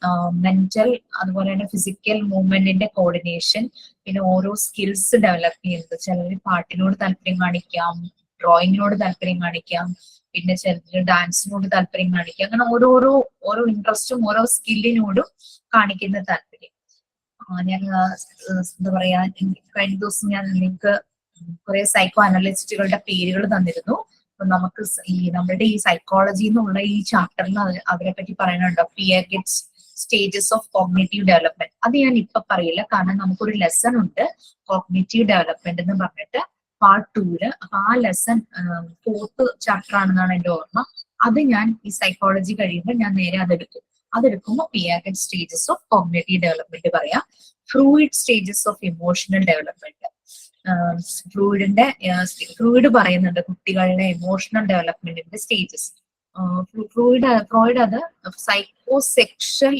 ആ മെന്റൽ അതുപോലെ തന്നെ ഫിസിക്കൽ മൂവ്മെന്റിന്റെ കോർഡിനേഷൻ, പിന്നെ ഓരോ സ്കിൽസ് ഡെവലപ്പ് ചെയ്യുന്നത്. ചിലർ പാട്ടിനോട് താല്പര്യം കാണിക്കാം, ഡ്രോയിങ്ങിനോട് താല്പര്യം കാണിക്കാം, പിന്നെ ചിലർ ഡാൻസിനോട് താല്പര്യം കാണിക്കാം. അങ്ങനെ ഓരോ ഇൻട്രസ്റ്റും ഓരോ സ്കില്ലിനോടും കാണിക്കുന്ന താല്പര്യം. ഞാൻ എന്താ പറയാ, കഴിഞ്ഞ ദിവസം ഞാൻ നിങ്ങൾക്ക് കുറെ സൈക്കോ അനലിസ്റ്റുകളുടെ പേരുകൾ തന്നിരുന്നു. അപ്പൊ നമുക്ക് നമ്മുടെ ഈ സൈക്കോളജി എന്നുള്ള ഈ ചാപ്റ്ററിൽ അവരെ പറ്റി പറയുന്നുണ്ടോ, പിയഗെറ്റ്സ് സ്റ്റേജസ് ഓഫ് കോഗ്നിറ്റീവ് ഡെവലപ്മെന്റ്. അത് ഞാൻ ഇപ്പൊ പറയില്ല, കാരണം നമുക്കൊരു ലെസൺ ഉണ്ട് കോഗ്നിറ്റീവ് ഡെവലപ്മെന്റ് എന്ന് പറഞ്ഞിട്ട് പാർട്ട് 2. അപ്പൊ ആ ലെസൺ 4th ചാപ്റ്റർ ആണെന്നാണ് എന്റെ ഓർമ്മ. അത് ഞാൻ ഈ സൈക്കോളജി കഴിയുമ്പോൾ ഞാൻ നേരെ അതെടുക്കുമ്പോൾ പിയാഗെറ്റ് സ്റ്റേജസ് ഓഫ് കോഗ്നിറ്റീവ് ഡെവലപ്മെന്റ് പറയാം. Fluid stages of emotional development. Fluid പറയുന്നുണ്ട് കുട്ടികളുടെ ഇമോഷണൽ ഡെവലപ്മെന്റിന്റെ സ്റ്റേജസ്. ഫ്രോയിഡ് അത് സൈക്കോസെക്ഷൽ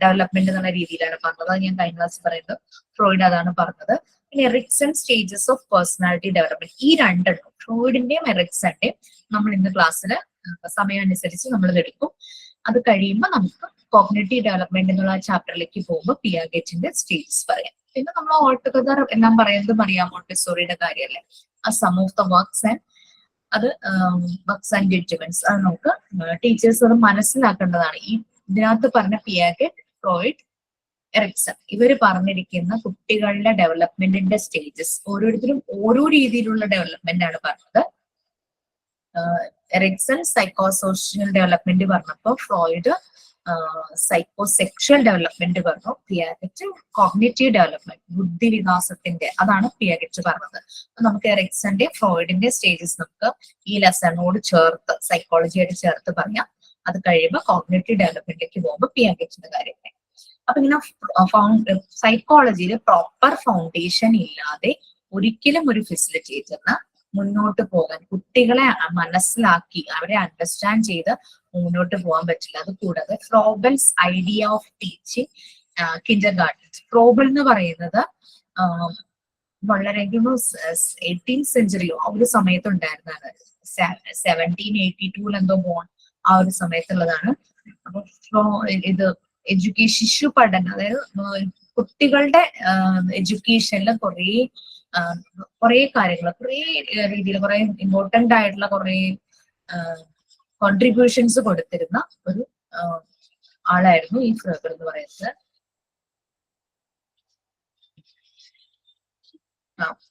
ഡെവലപ്മെന്റ് എന്നുള്ള രീതിയിലാണ് പറഞ്ഞത്. അത് ഞാൻ കഴിഞ്ഞ ക്ലാസ് പറയുന്നത് ഫ്രോയിഡ് അതാണ് പറഞ്ഞത്. പിന്നെ Erikson stages of personality development. ഈ രണ്ടെണ്ണം, ഫ്രോയിഡിന്റെയും എറിക്സന്റെയും, നമ്മൾ ഇന്ന് ക്ലാസ്സിൽ സമയം അനുസരിച്ച് നമ്മൾ എടുക്കും. അത് കഴിയുമ്പോൾ നമുക്ക് കോഗ്നിറ്റീവ് ഡെവലപ്മെന്റ് എന്നുള്ള ചാപ്റ്ററിലേക്ക് പോകുമ്പോൾ പിയാഗെറ്റിന്റെ സ്റ്റേജസ് പറയാം. പിന്നെ നമ്മൾ ഓൾട്ടുഗദർ എല്ലാം പറയുന്നത് മറിയാം മോണ്ടിസോറിയുടെ കാര്യമല്ലേ, ആ sum of the works and അത് വർക്ക്സ് ആൻഡ് ജഡ്ജ്മെന്റ്സ്. അത് നമുക്ക് ടീച്ചേഴ്സ് അത് മനസ്സിലാക്കേണ്ടതാണ്. ഈ ഇതിനകത്ത് പറഞ്ഞ പിയാഗെറ്റ്, ഫ്രോയിഡ്, എറിക്സൺ ഇവര് പറഞ്ഞിരിക്കുന്ന കുട്ടികളുടെ ഡെവലപ്മെന്റിന്റെ സ്റ്റേജസ് ഓരോരുത്തരും ഓരോ രീതിയിലുള്ള ഡെവലപ്മെന്റ് ആണ് പറഞ്ഞത്. എറിക്സൺ സൈക്കോസോഷ്യൽ ഡെവലപ്മെന്റ് പറഞ്ഞപ്പോ ഫ്രോയിഡ് സൈക്കോസെക്ഷൽ ഡെവലപ്മെന്റ് പറഞ്ഞു. പിയാഗെറ്റ് കോഗ്നിറ്റീവ് ഡെവലപ്മെന്റ്, ബുദ്ധിവികാസത്തിന്റെ, അതാണ് പിയാഗെറ്റ് പറഞ്ഞത്. അപ്പൊ നമുക്ക് എറിക്സന്റെ ഫ്രോയിഡിന്റെ സ്റ്റേജസ് നമുക്ക് ഈ ലെസണോട് ചേർത്ത് സൈക്കോളജി ആയിട്ട് ചേർത്ത് പറയാം. അത് കഴിയുമ്പോൾ കോഗ്നിറ്റീവ് ഡെവലപ്മെന്റിലേക്ക് പോകുമ്പോൾ പിയാഗെറ്റിന്റെ കാര്യം. അപ്പൊ ഇങ്ങനെ സൈക്കോളജിയിൽ പ്രോപ്പർ ഫൗണ്ടേഷൻ ഇല്ലാതെ ഒരിക്കലും ഒരു ഫെസിലിറ്റേറ്ററിന് മുന്നോട്ട് പോകാൻ, കുട്ടികളെ മനസ്സിലാക്കി അവരെ അണ്ടർസ്റ്റാൻഡ് ചെയ്ത് മുന്നോട്ട് പോകാൻ പറ്റില്ല. അത് കൂടാതെ Froebel's idea of teaching kindergarten. Froebel എന്ന് പറയുന്നത് വളരെ 18th സെഞ്ചുറിയോ ആ ഒരു സമയത്ത് ഉണ്ടായിരുന്നതാണ്. 1782 എന്തോ ബോൺ ആ ഒരു സമയത്തുള്ളതാണ്. അപ്പൊ ഇത് ശിശു പഠനം, അതായത് കുട്ടികളുടെ എഡ്യൂക്കേഷനിൽ കുറെ കാര്യങ്ങൾ, കുറെ രീതിയിൽ കുറെ ഇമ്പോർട്ടന്റ് ആയിട്ടുള്ള കുറെ കോൺട്രിബ്യൂഷൻസ് കൊടുത്തിരുന്ന ഒരു ആളായിരുന്നു ഈ ഫ്രോബൽ എന്ന് പറയുന്നത്.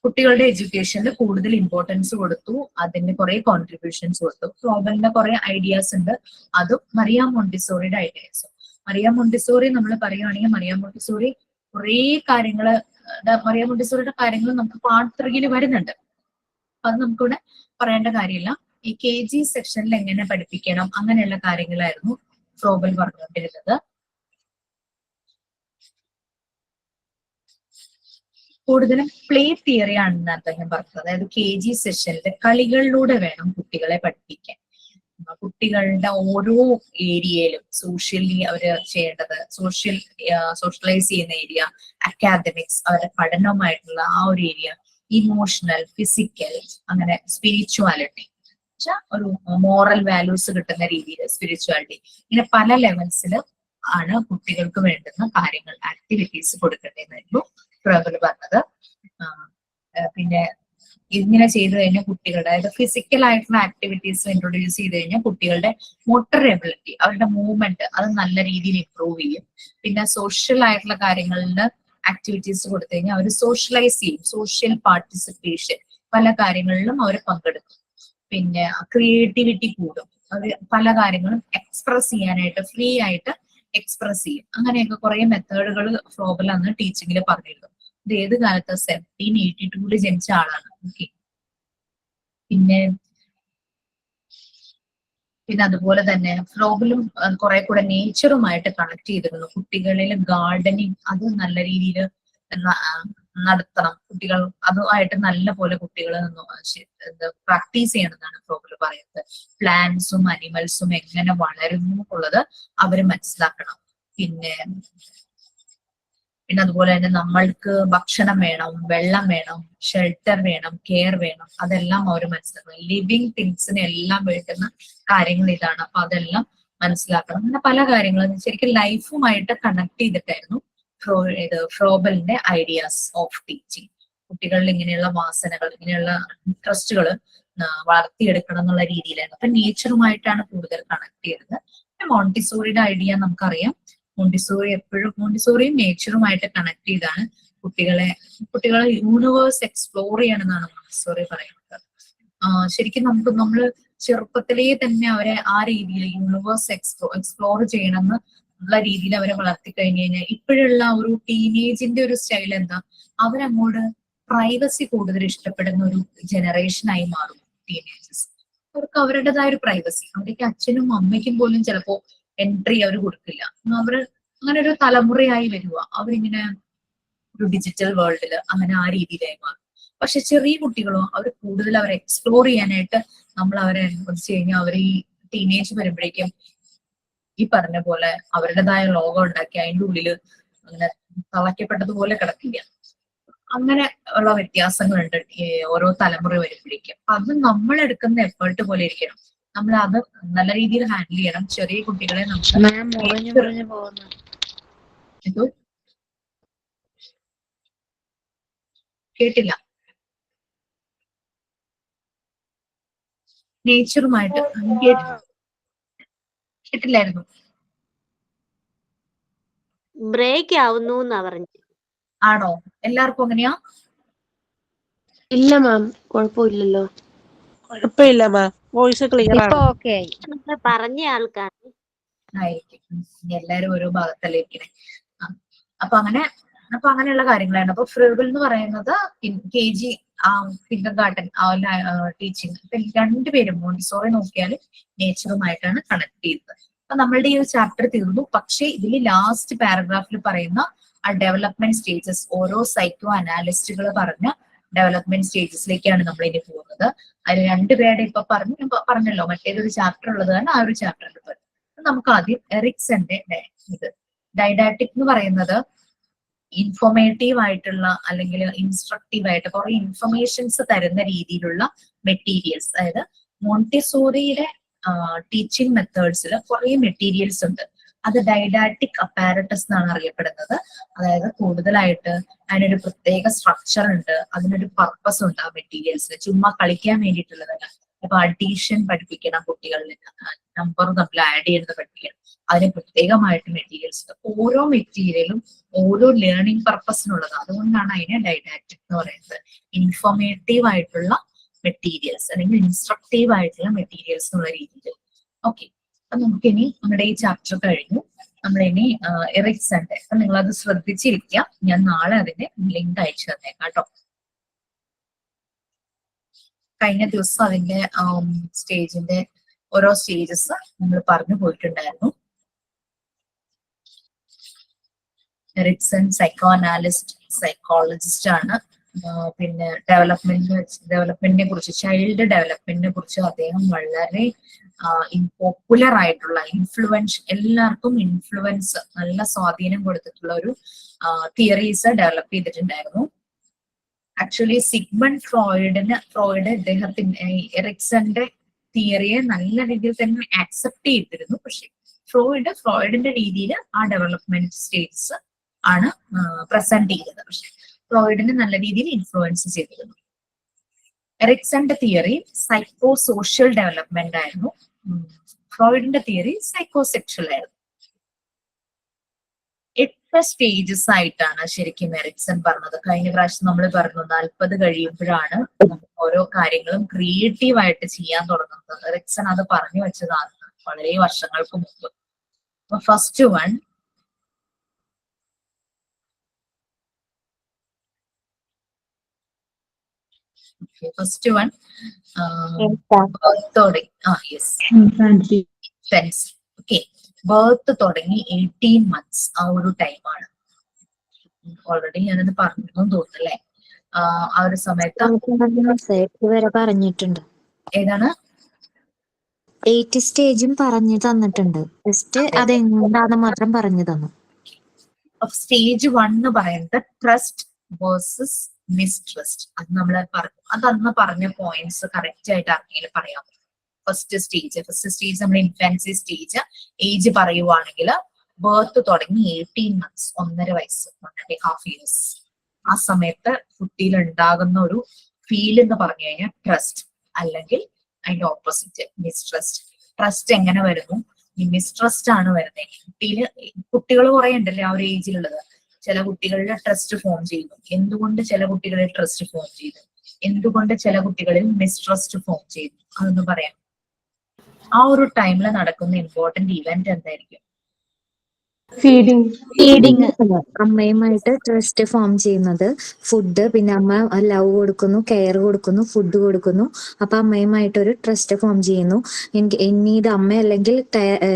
കുട്ടികളുടെ എഡ്യൂക്കേഷനിൽ കൂടുതൽ ഇമ്പോർട്ടൻസ് കൊടുത്തു, അതിന് കുറെ കോൺട്രിബ്യൂഷൻസ് കൊടുത്തു. ഫ്രോബലിന്റെ കുറെ ഐഡിയാസ് ഉണ്ട്, അതും മറിയ മോണ്ടിസോറിയുടെ ഐഡിയാസും. മറിയ മോണ്ടിസോറി നമ്മൾ പറയുകയാണെങ്കിൽ മറിയ മോണ്ടിസോറി കുറെ കാര്യങ്ങള്, മറിയ മോണ്ടിസോറിയുടെ കാര്യങ്ങൾ നമുക്ക് പാർട്ട് 3 വരുന്നുണ്ട്. അത് നമുക്കിവിടെ പറയേണ്ട കാര്യമില്ല. ഈ KG സെക്ഷനിൽ എങ്ങനെ പഠിപ്പിക്കണം അങ്ങനെയുള്ള കാര്യങ്ങളായിരുന്നു ഫ്രോബൽ പറഞ്ഞുകൊണ്ടിരുന്നത്. കൂടുതലും പ്ലേ തിയറി ആണെന്ന് അദ്ദേഹം പറഞ്ഞത്. അതായത് KG സെഷനിൽ കളികളിലൂടെ വേണം കുട്ടികളെ പഠിപ്പിക്കാൻ. കുട്ടികളുടെ ഓരോ ഏരിയയിലും സോഷ്യലി അവര് ചെയ്യേണ്ടത്, സോഷ്യലൈസ് ചെയ്യുന്ന ഏരിയ, അക്കാദമിക്സ് അവരുടെ പഠനവുമായിട്ടുള്ള ആ ഒരു ഏരിയ, ഇമോഷണൽ, ഫിസിക്കൽ, അങ്ങനെ സ്പിരിച്വാലിറ്റി, ഒരു മോറൽ വാല്യൂസ് കിട്ടുന്ന രീതിയിൽ സ്പിരിച്വാലിറ്റി, ഇങ്ങനെ പല ലെവൽസിൽ ആണ് കുട്ടികൾക്ക് വേണ്ടുന്ന കാര്യങ്ങൾ, ആക്ടിവിറ്റീസ് കൊടുക്കേണ്ടതെന്നായിരുന്നു ഫ്രോബൽ പറഞ്ഞത്. പിന്നെ ഇങ്ങനെ ചെയ്തു കഴിഞ്ഞാൽ കുട്ടികളുടെ, അതായത് ഫിസിക്കൽ ആയിട്ടുള്ള ആക്ടിവിറ്റീസ് ഇൻട്രൊഡ്യൂസ് ചെയ്ത് കഴിഞ്ഞാൽ കുട്ടികളുടെ മോട്ടർ എബിലിറ്റി, അവരുടെ മൂവ്മെന്റ് അത് നല്ല രീതിയിൽ ഇംപ്രൂവ് ചെയ്യും. പിന്നെ സോഷ്യൽ ആയിട്ടുള്ള കാര്യങ്ങളിൽ ആക്ടിവിറ്റീസ് കൊടുത്തു കഴിഞ്ഞാൽ അവർ സോഷ്യലൈസ് ചെയ്യും, സോഷ്യൽ പാർട്ടിസിപ്പേഷൻ, പല കാര്യങ്ങളിലും അവർ പങ്കെടുക്കും. പിന്നെ ക്രിയേറ്റിവിറ്റി കൂടും, അവർ പല കാര്യങ്ങളും എക്സ്പ്രസ് ചെയ്യാനായിട്ട് ഫ്രീ ആയിട്ട് എക്സ്പ്രസ് ചെയ്യും. അങ്ങനെയൊക്കെ കുറെ മെത്തേഡുകൾ ഫ്രോബൽ അന്ന് ടീച്ചിങ്ങിൽ പറഞ്ഞിരുന്നു. ഇത് ഏത് കാലത്ത് 1782 ജനിച്ച ആളാണ്. ഓക്കെ, പിന്നെ അതുപോലെ തന്നെ ഫ്രോബിലും കുറെ കൂടെ നേച്ചറുമായിട്ട് കണക്ട് ചെയ്തിരുന്നു. കുട്ടികളിൽ ഗാർഡനിങ് അത് നല്ല രീതിയിൽ നടത്തണം. കുട്ടികൾ അതുമായിട്ട് നല്ല പോലെ കുട്ടികൾ പ്രാക്ടീസ് ചെയ്യണമെന്നാണ് ഫ്രോബിൽ പറയുന്നത്. പ്ലാന്റ്സും അനിമൽസും എങ്ങനെ വളരുന്നു എന്നുള്ളത് അവര് മനസ്സിലാക്കണം. പിന്നെ അതുപോലെ തന്നെ നമ്മൾക്ക് ഭക്ഷണം വേണം, വെള്ളം വേണം, ഷെൽട്ടർ വേണം, കെയർ വേണം, അതെല്ലാം അവർ മനസ്സിലാക്കണം. ലിവിങ് തിങ്സിന് എല്ലാം വേണ്ടുന്ന കാര്യങ്ങൾ ഇതാണ്. അപ്പൊ അതെല്ലാം മനസ്സിലാക്കണം. അങ്ങനെ പല കാര്യങ്ങളും ശരിക്കും ലൈഫുമായിട്ട് കണക്ട് ചെയ്തിട്ടായിരുന്നു ഫ്രോബലിന്റെ ഐഡിയാസ് ഓഫ് ടീച്ചിങ്. കുട്ടികളിൽ ഇങ്ങനെയുള്ള വാസനകൾ, ഇങ്ങനെയുള്ള ഇൻട്രസ്റ്റുകൾ വളർത്തിയെടുക്കണം എന്നുള്ള രീതിയിലായിരുന്നു. അപ്പൊ നേച്ചറുമായിട്ടാണ് കൂടുതൽ കണക്ട് ചെയ്തത്. മോണ്ടിസോറിയുടെ ഐഡിയ നമുക്കറിയാം. മോണ്ടിസോറിയും നേച്ചറുമായിട്ട് കണക്ട് ചെയ്താണ് കുട്ടികളെ യൂണിവേഴ്സ് എക്സ്പ്ലോർ ചെയ്യണമെന്നാണ് മോണ്ടിസോറി പറയുന്നത്. ശരിക്കും നമ്മള് ചെറുപ്പത്തിലേ തന്നെ അവരെ ആ രീതിയിൽ യൂണിവേഴ്സ് എക്സ്പ്ലോർ ചെയ്യണമെന്ന് ഉള്ള രീതിയിൽ അവരെ വളർത്തി കഴിഞ്ഞു കഴിഞ്ഞാൽ ഇപ്പോഴുള്ള ഒരു ടീനേജിന്റെ ഒരു സ്റ്റൈൽ എന്താ, അവരങ്ങോട്ട് പ്രൈവസി കൂടുതൽ ഇഷ്ടപ്പെടുന്ന ഒരു ജനറേഷനായി മാറും ടീനേജേഴ്സ്. അവർക്ക് അവരുടേതായ ഒരു പ്രൈവസി, അവർക്ക് അച്ഛനും അമ്മയ്ക്കും പോലും ചിലപ്പോ എൻട്രി അവർ കൊടുക്കില്ല. അവര് അങ്ങനെ ഒരു തലമുറയായി വരിക. അവരിങ്ങനെ ഒരു ഡിജിറ്റൽ വേൾഡിൽ അങ്ങനെ ആ രീതിയിലായി മാറും. പക്ഷെ ചെറിയ കുട്ടികളോ അവർ കൂടുതൽ അവരെ എക്സ്പ്ലോർ ചെയ്യാനായിട്ട് നമ്മൾ അവരെ അനുവദിച്ചു കഴിഞ്ഞാൽ അവർ ഈ ടീനേജ് വരുമ്പോഴേക്കും ഈ പറഞ്ഞ പോലെ അവരുടേതായ ലോകം ഉണ്ടാക്കി അതിൻ്റെ ഉള്ളില് അങ്ങനെ തളയ്ക്കപ്പെട്ടതുപോലെ കിടക്കില്ല. അങ്ങനെ ഉള്ള വ്യത്യാസങ്ങളുണ്ട് ഓരോ തലമുറ വരുമ്പോഴേക്കും. അത് നമ്മൾ എടുക്കുന്ന എഫേർട്ട് പോലെ ഇരിക്കണം. നമ്മൾ അത് നല്ല രീതിയിൽ ഹാൻഡിൽ ചെയ്യണം. ചെറിയ കുട്ടികളെ എന്തോ കേട്ടില്ല. നേച്ചറുമായിട്ട് കേട്ടില്ലായിരുന്നു. ബ്രേക്ക് ആവുന്നു എന്നാ പറഞ്ഞു. ആണോ? എല്ലാവർക്കും അങ്ങനെയാ? ഇല്ല മാം, കുഴപ്പമില്ലല്ലോ. കുഴപ്പമില്ല മാം, വോയിസ് ക്ലിയർ ഇപ്പൊ ആണ്. ഓക്കെ ആയി. പറഞ്ഞ ആൾക്കാണ് ആയിരിക്കും. എല്ലാരും ഓരോ ഭാഗത്തല്ലേ ഇരിക്കണേ. അപ്പൊ അങ്ങനെയുള്ള കാര്യങ്ങളാണ്. അപ്പൊ ഫ്രോബിൽ എന്ന് പറയുന്നത് KG കിൻഡർ ഗാർഡൻ ടീച്ചിങ് രണ്ടുപേരും മോണ്ടിസോറി നോക്കിയാൽ നേച്ചറുമായിട്ടാണ് കണക്ട് ചെയ്തത്. അപ്പൊ നമ്മളുടെ ഈ ഒരു ചാപ്റ്റർ തീർന്നു. പക്ഷേ ഇതിൽ ലാസ്റ്റ് പാരഗ്രാഫിൽ പറയുന്ന ആ ഡെവലപ്മെന്റ് സ്റ്റേജസ്, ഓരോ സൈക്കോ അനാലിസ്റ്റുകൾ പറഞ്ഞ ഡെവലപ്മെന്റ് സ്റ്റേജസിലേക്കാണ് നമ്മൾ ഇനി പോകുന്നത്. അതിൽ രണ്ടുപേരുടെ ഇപ്പൊ പറഞ്ഞല്ലോ, മറ്റേതൊരു ചാപ്റ്റർ ഉള്ളത് കാരണം ആ ഒരു ചാപ്റ്ററിൽ പറഞ്ഞു. നമുക്ക് ആദ്യം എറിക്സന്റെ ഇത് ഡൈഡാക്ടിക് എന്ന് പറയുന്നത് ഇൻഫോർമേറ്റീവ് ആയിട്ടുള്ള അല്ലെങ്കിൽ ഇൻസ്ട്രക്റ്റീവ് ആയിട്ട് കുറെ ഇൻഫർമേഷൻസ് തരുന്ന രീതിയിലുള്ള മെറ്റീരിയൽസ്. അതായത് മോണ്ടിസോറിയുടെ ടീച്ചിങ് മെത്തേഡ്സിൽ കുറെ മെറ്റീരിയൽസ് ഉണ്ട്. അത് ഡൈഡാക്ടിക് അപ്പാരറ്റസ് എന്നാണ് അറിയപ്പെടുന്നത്. അതായത് കൂടുതലായിട്ട് അതിനൊരു പ്രത്യേക സ്ട്രക്ചർ ഉണ്ട്, അതിനൊരു പർപ്പസ് ഉണ്ട്. ആ മെറ്റീരിയൽസിന് ചുമ്മാ കളിക്കാൻ വേണ്ടിയിട്ടുള്ളതല്ല. ഇപ്പൊ അഡീഷൻ പഠിപ്പിക്കണം കുട്ടികളിൽ, നമ്പർ തമ്മിൽ ആഡ് ചെയ്യുന്നത് പഠിപ്പിക്കണം. അതിന് പ്രത്യേകമായിട്ട് മെറ്റീരിയൽസ് ഉണ്ട്. ഓരോ മെറ്റീരിയലും ഓരോ ലേണിംഗ് പർപ്പസിനുള്ളത്. അതുകൊണ്ടാണ് അതിനെ ഡൈഡാക്ടിക് എന്ന് പറയുന്നത്. ഇൻഫോർമേറ്റീവ് ആയിട്ടുള്ള മെറ്റീരിയൽസ് അല്ലെങ്കിൽ ഇൻസ്ട്രക്റ്റീവ് ആയിട്ടുള്ള മെറ്റീരിയൽസ് എന്നുള്ള രീതിയിൽ. ഓക്കെ, അപ്പൊ നമുക്കിനി നമ്മുടെ ഈ ചാപ്റ്റർ കഴിഞ്ഞു. നമ്മളിനി എറിക്സന്റെ, അപ്പൊ നിങ്ങളത് ശ്രദ്ധിച്ചിരിക്കുക. ഞാൻ നാളെ അതിന്റെ ലിങ്ക് അയച്ചു തന്നേക്കാം കേട്ടോ. കഴിഞ്ഞ ദിവസം അതിന്റെ സ്റ്റേജിന്റെ ഓരോ സ്റ്റേജസ് നമ്മൾ പറഞ്ഞു പോയിട്ടുണ്ടായിരുന്നു. എറിക്സൺ സൈക്കോ അനാലിസ്റ്റ്, സൈക്കോളജിസ്റ്റ് ആണ്. പിന്നെ ഡെവലപ്മെന്റിനെ കുറിച്ച്, ചൈൽഡ് ഡെവലപ്മെന്റിനെ കുറിച്ച് അദ്ദേഹം വളരെ പോപ്പുലർ ആയിട്ടുള്ള എല്ലാവർക്കും ഇൻഫ്ലുവൻസ്, നല്ല സ്വാധീനം കൊടുത്തിട്ടുള്ള ഒരു തിയറീസ് ഡെവലപ്പ് ചെയ്തിട്ടുണ്ടായിരുന്നു. ആക്ച്വലി സിഗ്മണ്ട് ഫ്രോയിഡ് ഇദ്ദേഹത്തിന്റെ എറിക്സന്റെ തിയറിയെ നല്ല രീതിയിൽ തന്നെ ആക്സെപ്റ്റ് ചെയ്തിരുന്നു. പക്ഷെ ഫ്രോയിഡിന്റെ രീതിയിൽ ആ ഡെവലപ്മെന്റ് സ്റ്റേജസ് ആണ് പ്രസന്റ് ചെയ്തത്. പക്ഷെ ഫ്രോയിഡിനെ നല്ല രീതിയിൽ ഇൻഫ്ലുവൻസ് ചെയ്തിരുന്നു. എറിക്സന്റെ തിയറി സൈക്കോ സോഷ്യൽ ഡെവലപ്മെന്റ് ആയിരുന്നു. ഫ്രോയിഡിന്റെ തിയറി സൈക്കോ സെക്ഷൽ ആയിരുന്നു. 8 സ്റ്റേജസ് ആയിട്ടാണ് ശരിക്കും എറിക്സൺ പറഞ്ഞത്. കഴിഞ്ഞ പ്രാവശ്യം നമ്മൾ പറഞ്ഞു 40 കഴിയുമ്പോഴാണ് ഓരോ കാര്യങ്ങളും ക്രിയേറ്റീവ് ആയിട്ട് ചെയ്യാൻ തുടങ്ങുന്നത്. എറിക്സൺ അത് പറഞ്ഞു വെച്ചതാണ് വളരെ വർഷങ്ങൾക്ക് മുമ്പ്. അപ്പൊ first one, first one birth തുടങ്ങി. Yes, infancy. ഓക്കെ, ബർത്ത് തുടങ്ങി 18 months ആ ഒരു ടൈമാണ്. ഓൾറെഡി ഞാനത് പറഞ്ഞു തോന്നുന്നല്ലേ. ആ ഒരു സമയത്ത് വരെ പറഞ്ഞിട്ടുണ്ട്. ഏതാണ് 8 സ്റ്റേജും പറഞ്ഞു തന്നിട്ടുണ്ട്. ജസ്റ്റ് അതെന്താന്ന് മാത്രം പറഞ്ഞു തന്നു. സ്റ്റേജ് 1 എന്ന് പറയുന്നത് ട്രസ്റ്റ് വേഴ്സസ് മിസ്ട്രസ്റ്റ്. അത് നമ്മൾ പറഞ്ഞു. അത് അന്ന് പറഞ്ഞ പോയിന്റ്സ് കറക്റ്റ് ആയിട്ട് ആർക്കെങ്കിലും പറയാം. ഫസ്റ്റ് സ്റ്റേജ് നമ്മൾ ഇൻഫാൻസി സ്റ്റേജ്. ഏജ് പറയുവാണെങ്കിൽ ബർത്ത് തുടങ്ങി 18 months, 1.5 വയസ്സ്, 1.5 years. ആ സമയത്ത് കുട്ടിയിൽ ഉണ്ടാകുന്ന ഒരു ഫീൽ എന്ന് പറഞ്ഞു കഴിഞ്ഞാൽ ട്രസ്റ്റ്, അല്ലെങ്കിൽ അതിന്റെ ഓപ്പോസിറ്റ് മിസ്ട്രസ്റ്റ്. ട്രസ്റ്റ് എങ്ങനെ വരുന്നു? ഈ മിസ്ട്രസ്റ്റ് ആണ് വരുന്നത്. കുട്ടികൾ കുറെ ഉണ്ടല്ലേ ആ ഒരു ഏജിലുള്ളത്. ചില കുട്ടികളിൽ ട്രസ്റ്റ് ഫോം ചെയ്യുന്നു. എന്തുകൊണ്ട് ചില കുട്ടികളിൽ ട്രസ്റ്റ് ഫോം ചെയ്തു? എന്തുകൊണ്ട് ചില കുട്ടികളിൽ മിസ്ട്രസ്റ്റ് ഫോം ചെയ്തു? അതൊന്ന് പറയാം. ആ ഒരു ടൈമിൽ നടക്കുന്ന ഇമ്പോർട്ടന്റ് ഇവന്റ് എന്തായിരിക്കും? ഫീഡിങ്. അമ്മയുമായിട്ട് ട്രസ്റ്റ് ഫോം ചെയ്യുന്നത് ഫുഡ്, പിന്നെ അമ്മ ലവ് കൊടുക്കുന്നു, കെയർ കൊടുക്കുന്നു, ഫുഡ് കൊടുക്കുന്നു. അപ്പൊ അമ്മയുമായിട്ട് ഒരു ട്രസ്റ്റ് ഫോം ചെയ്യുന്നു. ഇത് അമ്മ അല്ലെങ്കിൽ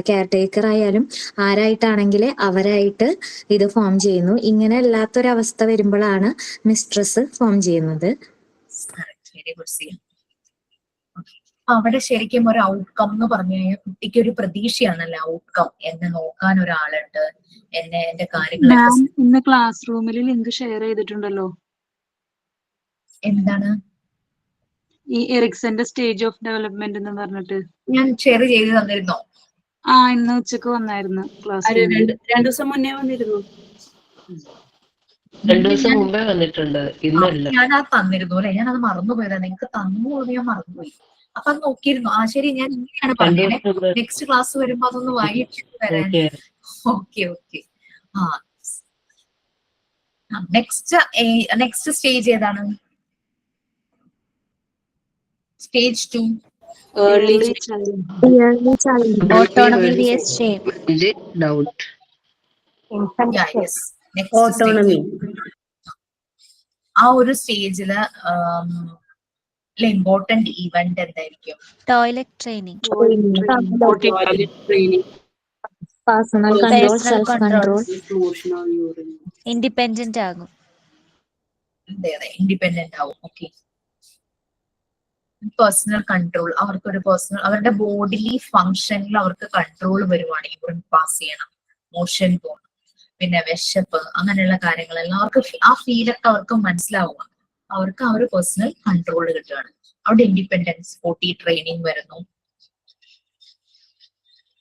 കെയർ ടേക്കർ ആയാലും ആരായിട്ടാണെങ്കിൽ അവരായിട്ട് ഇത് ഫോം ചെയ്യുന്നു. ഇങ്ങനെ അല്ലാത്തൊരവസ്ഥ വരുമ്പോഴാണ് മിസ്ട്രസ് ഫോം ചെയ്യുന്നത്. അവിടെ ശരിക്കും ഒരു ഔട്ട്കം എന്ന് പറഞ്ഞു കഴിഞ്ഞാൽ കുട്ടിക്ക് ഒരു പ്രതീക്ഷയാണല്ലോ. ഔട്ട്കം, എന്നെ നോക്കാൻ ഒരാളുണ്ട്, എന്റെ കാര്യങ്ങളൊക്കെ. ഇന്ന് ക്ലാസ് റൂമിൽ ലിങ്ക് ഷെയർ ചെയ്തിട്ടുണ്ടല്ലോ. എന്താണ് ഈ എറിക്സന്റെ സ്റ്റേജ് ഓഫ് ഡെവലപ്മെന്റ് എന്ന് പറഞ്ഞിട്ട് ഞാൻ ഷെയർ ചെയ്ത് തന്നിരുന്നോ? ഇന്ന് ഉച്ചക്ക് വന്നായിരുന്നു ക്ലാസ്. 2 ദിവസം മുന്നേ വന്നിരുന്നു. 2 ദിവസം മുമ്പേ വന്നിട്ടുണ്ട്, ഇന്നല്ല. ഞാൻ അത് തന്നിരുന്നു അല്ലെ? ഞാൻ അത് മറന്നുപോയതാണ്. നിങ്ങൾക്ക് തന്നു ഞാൻ മറന്നുപോയി. അപ്പൊ അത് നോക്കിയിരുന്നു. ശരി, ഞാൻ ഇങ്ങനെയാണ് പറഞ്ഞത്. നെക്സ്റ്റ് ക്ലാസ് വരുമ്പോ അതൊന്ന് വായിച്ചിട്ട് വരാൻ. ഓക്കെ. നെക്സ്റ്റ് സ്റ്റേജ് ഏതാണ്? സ്റ്റേജ് 2. ഓട്ടോണമിയസ് ഷെയിം. ഡൗട്ട്. ഓട്ടോണമി. ആ ഒരു സ്റ്റേജില് ഇമ്പോർട്ടന്റ് ഇവന്റ് എന്തായിരിക്കും? Toilet training. Personal control, self control. Independent ആകും. ഇൻഡിപെൻഡന്റ് ആവും. ഓക്കെ. Personal control. അവരുടെ ബോഡിലി ഫങ്ഷനിൽ അവർക്ക് കൺട്രോൾ വരുവാണ്. യൂറിൻ പാസ് ചെയ്യണം, മോഷൻ പോകണം, പിന്നെ വിശപ്പ്, അങ്ങനെയുള്ള കാര്യങ്ങളെല്ലാം അവർക്ക് ആ ഫീലൊക്കെ അവർക്ക് മനസ്സിലാവുക. അവർക്ക് ആ ഒരു പേഴ്സണൽ കൺട്രോൾ കിട്ടുകയാണ്. അവിടെ ഇൻഡിപെൻഡൻസ്, ബോഡി ട്രെയിനിങ് വരുന്നു.